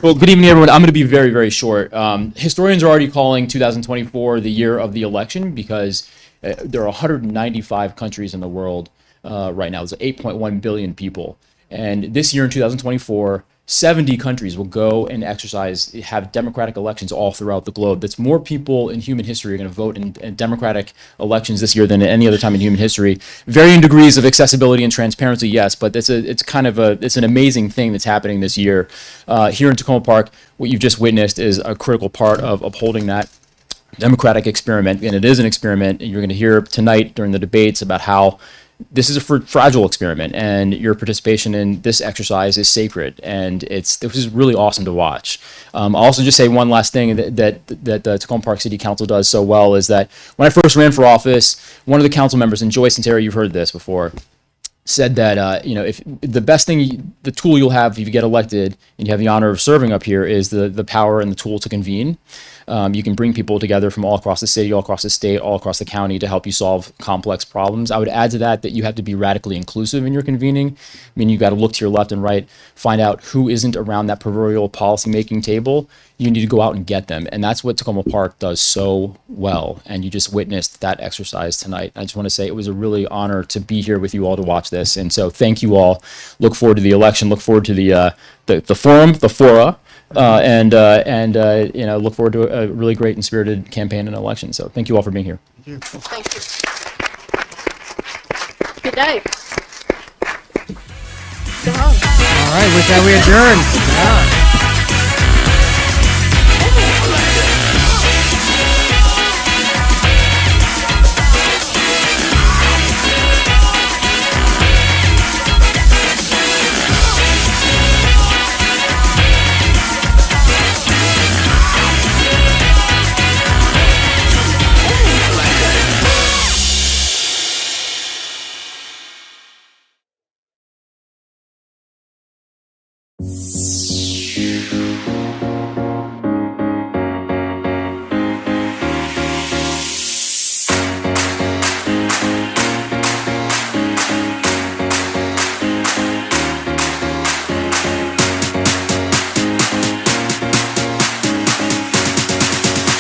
Well, good evening, everyone. I'm going to be very, very short. Historians are already calling 2024 the year of the election because there are 195 countries in the world right now. There's 8.1 billion people. And this year in 2024, 70 countries will go and have democratic elections all throughout the globe. That's more people in human history are going to vote in democratic elections this year than at any other time in human history. Varying degrees of accessibility and transparency, yes, but it's an amazing thing that's happening this year. Here in Takoma Park, what you've just witnessed is a critical part of upholding that democratic experiment, and it is an experiment. And you're going to hear tonight during the debates about how this is a fragile experiment, and your participation in this exercise is sacred, and this is really awesome to watch. I'll also just say one last thing that the Takoma Park City Council does so well is that when I first ran for office, one of the council members, and Joyce and Terry, you've heard this before, said that if the best thing, the tool you'll have if you get elected and you have the honor of serving up here is the power and the tool to convene. You can bring people together from all across the city, all across the state, all across the county to help you solve complex problems. I would add to that you have to be radically inclusive in your convening. I mean, you got to look to your left and right, find out who isn't around that proverbial policymaking table. You need to go out and get them. And that's what Takoma Park does so well. And you just witnessed that exercise tonight. I just want to say it was a really honor to be here with you all to watch this. And so thank you all. Look forward to the election. Look forward to the forum, the fora. And look forward to a really great and spirited campaign and election. So thank you all for being here. Thank you. Good day. Go home. All right, with that, we adjourn. Yeah.